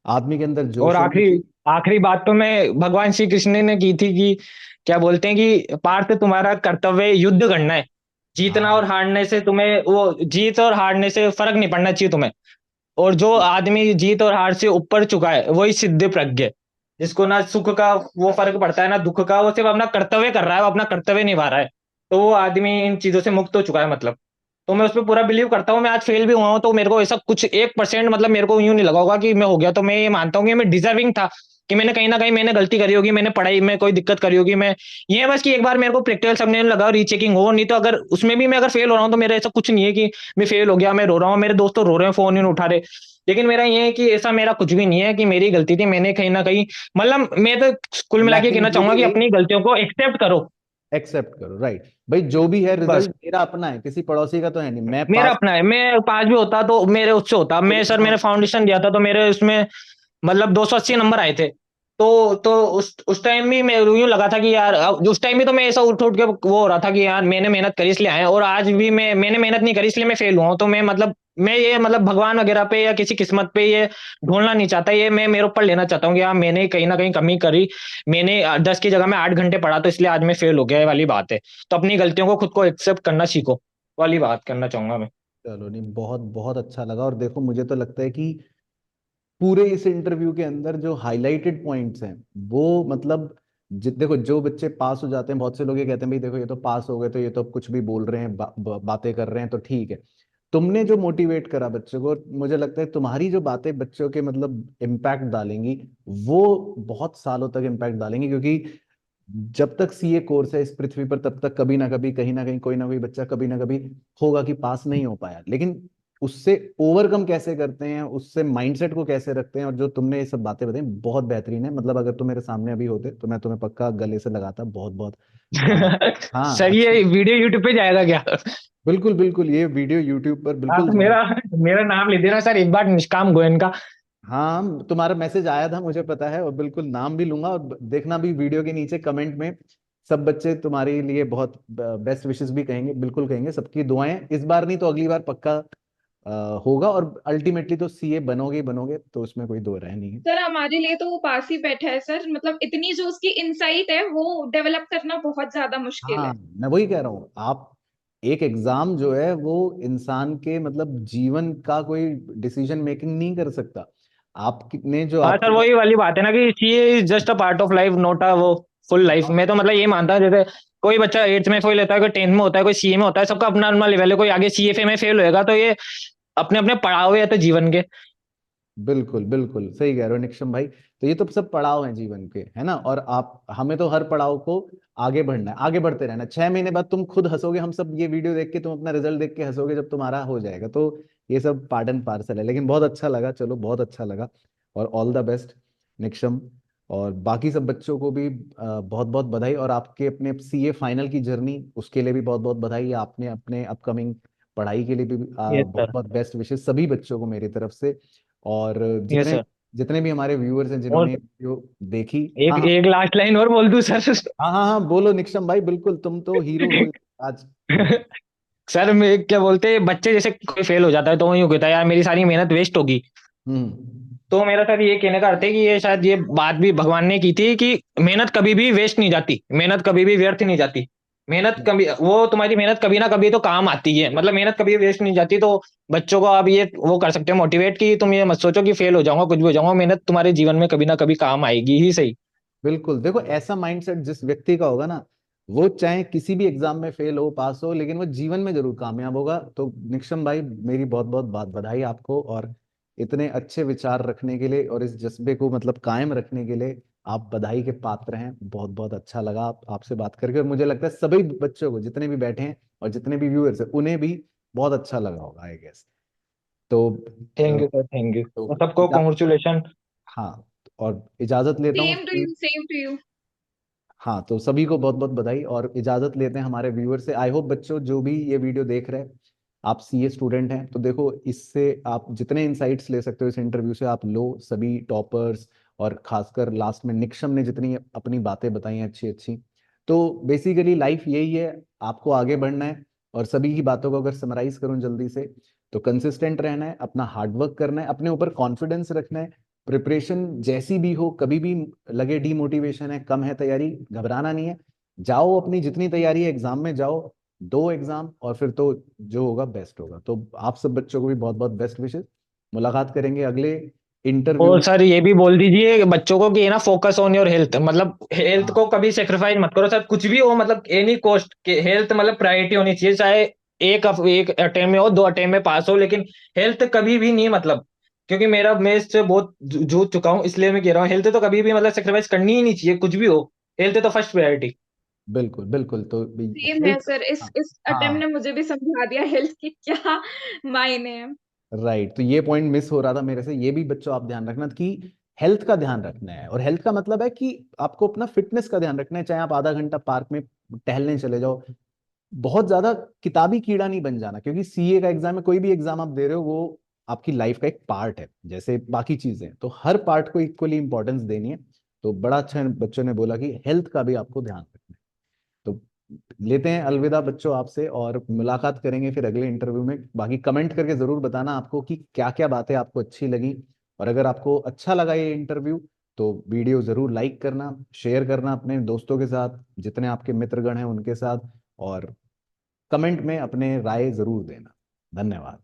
[SPEAKER 1] आदमी के अंदर
[SPEAKER 8] और
[SPEAKER 1] जोश होना
[SPEAKER 8] आखिरी
[SPEAKER 1] चाहिए।
[SPEAKER 8] आखिरी बात तो मैं भगवान श्री कृष्ण ने की थी कि क्या बोलते हैं कि पार्थ तुम्हारा कर्तव्य युद्ध करना है, जीतना और
[SPEAKER 1] हाँ
[SPEAKER 8] हारने से तुम्हें वो जीत और हारने से फर्क नहीं पड़ना चाहिए तुम्हें। और जो आदमी जीत और हार से ऊपर चुका है वही सिद्ध प्रज्ञ है, जिसको ना सुख का वो फर्क पड़ता है ना दुख का, वो सिर्फ अपना कर्तव्य कर रहा है, वो अपना कर्तव्य निभा रहा है, तो वो आदमी इन चीजों से मुक्त हो चुका है मतलब। तो मैं उस पर पूरा बिलीव करता हूँ, मैं आज फेल भी हुआ हूँ तो मेरे को ऐसा कुछ 1% मतलब मेरे को यूं नहीं लगा होगा कि मैं हो गया, तो मैं ये मानता हूँ कि मैं डिजर्विंग था, कि मैंने कहीं ना कहीं मैंने गलती करी होगी, मैंने पढ़ाई में कोई दिक्कत करी होगी, मैं ये है बस कि एक बार मेरे को प्रैक्टिकल समझने लगा रीचेकिंग हो, नहीं तो अगर उसमें भी मैं अगर फेल हो रहा हूँ तो मेरा ऐसा कुछ नहीं है कि मैं फेल हो गया मैं रो रहा हूँ, मेरे दोस्त तो रो रहे हैं फोन ही नहीं उठा रहे। लेकिन मेरा ये है कि ऐसा मेरा कुछ भी नहीं है कि मेरी गलती थी, मैंने कहीं ना कहीं मतलब मैं तो कुल मिला के
[SPEAKER 1] लैकिंग
[SPEAKER 8] कहना
[SPEAKER 1] जो
[SPEAKER 8] चाहूंगा
[SPEAKER 1] भी
[SPEAKER 8] कि
[SPEAKER 1] रही,
[SPEAKER 8] अपनी गलतियों को एक्सेप्ट करो।
[SPEAKER 1] एक्सेप्ट करो, राइट भाई। जो भी है
[SPEAKER 8] बस
[SPEAKER 1] रिजल्ट मेरा अपना है, किसी पड़ोसी का तो है नहीं। मैं
[SPEAKER 8] मेरा
[SPEAKER 1] पास
[SPEAKER 8] अपना है, मैं पास भी होता तो मेरे उससे होता, मैं सर मैंने फाउंडेशन दिया था तो मेरे उसमें मतलब 280 नंबर आए थे। तो उस टाइम भी मैं यूं लगा था कि यार उस टाइम भी तो मैं ऐसा उठ उठ के वो हो रहा था कि यार मैंने मेहनत करी इसलिए आए, और आज भी मैंने मेहनत नहीं करी इसलिए मैं फेल हुआ हूं, तो मैं मतलब मैं ये मतलब भगवान वगैरह पे या किसी किस्मत पे ये ढोलना नहीं चाहता, ये मैं मेरे ऊपर लेना चाहता हूँ कि हाँ मैंने कहीं ना कहीं कमी करी, मैंने 10 की जगह में 8 घंटे पढ़ा तो इसलिए आज मैं फेल हो गया, ये वाली बात है। तो अपनी गलतियों को खुद को एक्सेप्ट करना सीखो वाली बात करना चाहूंगा मैं।
[SPEAKER 1] चलो नहीं, बहुत बहुत अच्छा लगा। और देखो मुझे तो लगता है कि पूरे इस इंटरव्यू के अंदर जो हाईलाइटेड पॉइंट्स हैं वो मतलब देखो, जो बच्चे पास हो जाते हैं, बहुत से लोग ये कहते हैं भाई देखो ये तो पास हो गए तो ये तो अब कुछ भी बोल रहे हैं, बातें कर रहे हैं, तो ठीक है। तुमने जो मोटिवेट करा बच्चों को, मुझे लगता है तुम्हारी जो बातें बच्चों के मतलब इम्पैक्ट डालेंगी, वो बहुत सालों तक इम्पैक्ट डालेंगी। क्योंकि जब तक सीए कोर्स है इस पृथ्वी पर, तब तक कभी ना कभी, कहीं ना कहीं, कोई ना कोई बच्चा कभी ना कभी होगा कि पास नहीं हो पाया। लेकिन उससे ओवरकम कैसे करते हैं, उससे माइंडसेट को कैसे रखते हैं, और जो तुमने ये सब बातें बताई बहुत बेहतरीन है। मतलब अगर तुम मेरे सामने अभी होते तो मैं तुम्हें पक्का गले से लगाता। बहुत बहुत हाँ
[SPEAKER 8] सर ये
[SPEAKER 1] अच्छी।
[SPEAKER 8] वीडियो यूट्यूब पे जाएगा क्या?
[SPEAKER 1] बिल्कुल बिल्कुल, ये वीडियो यूट्यूब पर
[SPEAKER 8] हाँ
[SPEAKER 1] बिल्कुल
[SPEAKER 8] तो
[SPEAKER 1] जाएगा।
[SPEAKER 8] मेरा मेरा नाम ले देना सर एक बार, निष्काम गोयन का।
[SPEAKER 1] हाँ तुम्हारा मैसेज आया था मुझे पता है, और बिल्कुल नाम भी लूंगा। और देखना भी वीडियो के नीचे कमेंट में सब बच्चे तुम्हारे लिए बहुत बेस्ट विशेस भी कहेंगे, बिल्कुल कहेंगे। सबकी दुआएं, इस बार नहीं तो अगली बार पक्का होगा। और अल्टीमेटली तो सीए बनोगे ही बनोगे, तो उसमें कोई दो राय नहीं है।
[SPEAKER 4] सर हमारे लिए तो वो पास ही बैठा है सर, मतलब इतनी जो उसकी इनसाइट है वो डेवलप करना बहुत ज्यादा मुश्किल
[SPEAKER 1] हाँ
[SPEAKER 4] है।
[SPEAKER 1] मैं वही कह रहा हूँ। आप एक एग्जाम जो है वो इंसान के मतलब जीवन का कोई डिसीजन मेकिंग नहीं कर सकता। आपने जो
[SPEAKER 8] हाँ सर
[SPEAKER 1] आपके,
[SPEAKER 8] वही वाली बात है ना कि she is just a part of life, not a वो फुल लाइफ।
[SPEAKER 1] हाँ
[SPEAKER 8] मैं तो मतलब ये मानता हूँ जैसे कोई बच्चा 8th में फेल होता है, कोई 10th में होता है, कोई सीए में होता है, सबका अपना अपना लेवल है। कोई आगे सीएफए में फेल होएगा, तो ये अपने अपने पड़ाव है तो जीवन के।
[SPEAKER 1] बिल्कुल बिल्कुल सही कह रहे हो निक्षम भाई। तो ये तो सब पड़ाव हैं जीवन के, है ना। और आप, हमें तो हर पड़ाव को आगे बढ़ना है, आगे बढ़ते रहना है। 6 महीने बाद तुम खुद हंसोगे, हम सब ये वीडियो देख के तुम अपना रिजल्ट देख के हंसोगे जब तुम्हारा हो जाएगा। तो ये सब पार्ट एंड पार्सल है। लेकिन बहुत अच्छा लगा, चलो बहुत अच्छा लगा। और ऑल द बेस्ट निक्षम, और बाकी सब बच्चों को भी बहुत बहुत बधाई। और आपके अपने सीए फाइनल की जर्नी, उसके लिए भी बहुत बहुत बधाई। आपने अपने अपकमिंग पढ़ाई के लिए भी
[SPEAKER 8] यस
[SPEAKER 1] बहुत
[SPEAKER 8] सर।
[SPEAKER 1] बहुत बेस्ट विशेष सभी बच्चों को मेरी तरफ से। और
[SPEAKER 8] यस
[SPEAKER 1] जितने
[SPEAKER 8] सर।
[SPEAKER 1] जितने भी हमारे व्यूअर्स हैं
[SPEAKER 8] और
[SPEAKER 1] जिन्होंने वीडियो देखी।
[SPEAKER 8] एक
[SPEAKER 1] हाँ हाँ
[SPEAKER 8] एक लास्ट लाइन और बोल दूं सर?
[SPEAKER 1] हाँ हाँ हाँ, बोलो निक्षम भाई, बिल्कुल तुम तो हीरो हो आज।
[SPEAKER 8] सर मैं क्या बोलते, बच्चे जैसे कोई फेल हो जाता है तो वही कहता है यार मेरी सारी मेहनत वेस्ट होगी।
[SPEAKER 1] हम्म।
[SPEAKER 8] तो मेरा सर ये कहने का अर्थ है कि ये शायद ये बात भी भगवान ने की थी कि मेहनत कभी भी वेस्ट नहीं जाती, मेहनत कभी भी व्यर्थ नहीं जाती। मेहनत कभी, वो तुम्हारी मेहनत कभी ना कभी तो काम आती है, मतलब मेहनत कभी वेस्ट नहीं जाती। तो बच्चों को आप ये वो कर सकते हो मोटिवेट, कि तुम ये मत सोचो कि फेल हो जाऊंगा, कुछ भी हो जाऊंगा, मेहनत तुम्हारे जीवन में कभी ना कभी काम आएगी ही सही।
[SPEAKER 1] बिल्कुल, देखो ऐसा माइंडसेट जिस व्यक्ति का होगा ना, वो चाहे किसी भी एग्जाम में फेल हो पास हो, लेकिन वो जीवन में जरूर कामयाब होगा। तो निक्षम भाई, मेरी बहुत बहुत बधाई आपको, और इतने अच्छे विचार रखने के लिए और इस जज्बे को मतलब कायम रखने के लिए आप बधाई के पात्र हैं। बहुत बहुत अच्छा लगा आपसे बात करके। और मुझे लगता है सभी बच्चों को, जितने भी बैठे हैं और जितने भी व्यूअर्स हैं, उन्हें भी बहुत अच्छा लगा होगा आई गेस। तो
[SPEAKER 8] thank you sir, thank you,
[SPEAKER 1] तो
[SPEAKER 8] और सबको कॉन्ग्रेचुलेशन।
[SPEAKER 1] हाँ, और इजाजत लेता हूँ।
[SPEAKER 4] Same to you, same to you.
[SPEAKER 1] हाँ, तो सभी को बहुत बहुत बधाई, और इजाजत लेते हैं हमारे व्यूअर से। आई होप बच्चों जो भी ये वीडियो देख रहे हैं, आप सीए स्टूडेंट हैं, तो देखो इससे आप जितने इंसाइट्स ले सकते हो इस इंटरव्यू से आप लो, सभी टॉपर्स। और खासकर लास्ट में निक्षम ने जितनी अपनी बातें बताई हैं अच्छी अच्छी। तो बेसिकली लाइफ यही है, आपको आगे बढ़ना है। और सभी की बातों को अगर समराइज करूं जल्दी से, तो कंसिस्टेंट रहना है, अपना हार्डवर्क करना है, अपने ऊपर कॉन्फिडेंस रखना है। प्रिपरेशन जैसी भी हो, कभी भी लगे डीमोटिवेशन है, कम है तैयारी, घबराना नहीं है। जाओ, अपनी जितनी तैयारी है एग्जाम में जाओ, दो एग्जाम, और फिर तो जो होगा बेस्ट होगा। तो आप सब बच्चों को भी बहुत बहुत बेस्ट विशेष। मुलाकात करेंगे अगले इंटरव्यू
[SPEAKER 8] और
[SPEAKER 1] में।
[SPEAKER 8] सर ये भी बोल दीजिए बच्चों को कि ये ना फोकस ऑन योर हेल्थ, मतलब हेल्थ
[SPEAKER 1] हाँ
[SPEAKER 8] को कभी सेक्रीफाइस मत करो सर, कुछ भी हो, मतलब एनी कॉस्ट के हेल्थ मतलब प्रायोरिटी होनी चाहिए। चाहे एक अटेम्प्ट में हो, 2 अटेम्प्ट में पास हो, लेकिन हेल्थ कभी भी नहीं, मतलब क्योंकि मैं इससे बहुत जूझ चुका हूँ, इसलिए मैं कह रहा हूँ हेल्थ तो कभी भी मतलब सेक्रीफाइस करनी ही नहीं चाहिए, कुछ भी हो, हेल्थ तो फर्स्ट प्रायोरिटी।
[SPEAKER 1] बिल्कुल बिल्कुल। तो
[SPEAKER 4] सेम है
[SPEAKER 1] हेल्थ।
[SPEAKER 4] सर, इस अटेम्प्ट
[SPEAKER 1] हाँ
[SPEAKER 4] ने मुझे भी समझा दिया हेल्थ की क्या मायने हैं।
[SPEAKER 1] राइट, तो ये पॉइंट मिस हो रहा था मेरे से। ये भी बच्चों आप ध्यान रखना कि हेल्थ का ध्यान रखना है। और हेल्थ का मतलब है कि आपको अपना फिटनेस का ध्यान रखना है। चाहे आप आधा घंटा पार्क में टहलने चले जाओ, बहुत ज्यादा किताबी कीड़ा नहीं बन जाना। क्योंकि सीए का एग्जाम है, कोई भी एग्जाम आप दे रहे हो, वो आपकी लाइफ का एक पार्ट है जैसे बाकी चीजें। तो हर पार्ट को इक्वली इंपॉर्टेंस देनी है। तो बड़ा अच्छा बच्चों ने बोला कि हेल्थ का भी आपको ध्यान रखना है। तो लेते हैं अलविदा बच्चों आपसे, और मुलाकात करेंगे फिर अगले इंटरव्यू में। बाकी कमेंट करके जरूर बताना आपको कि क्या क्या बातें आपको अच्छी लगी। और अगर आपको अच्छा लगा ये इंटरव्यू, तो वीडियो जरूर लाइक करना, शेयर करना अपने दोस्तों के साथ, जितने आपके मित्रगण हैं उनके साथ। और कमेंट में अपने राय जरूर देना। धन्यवाद।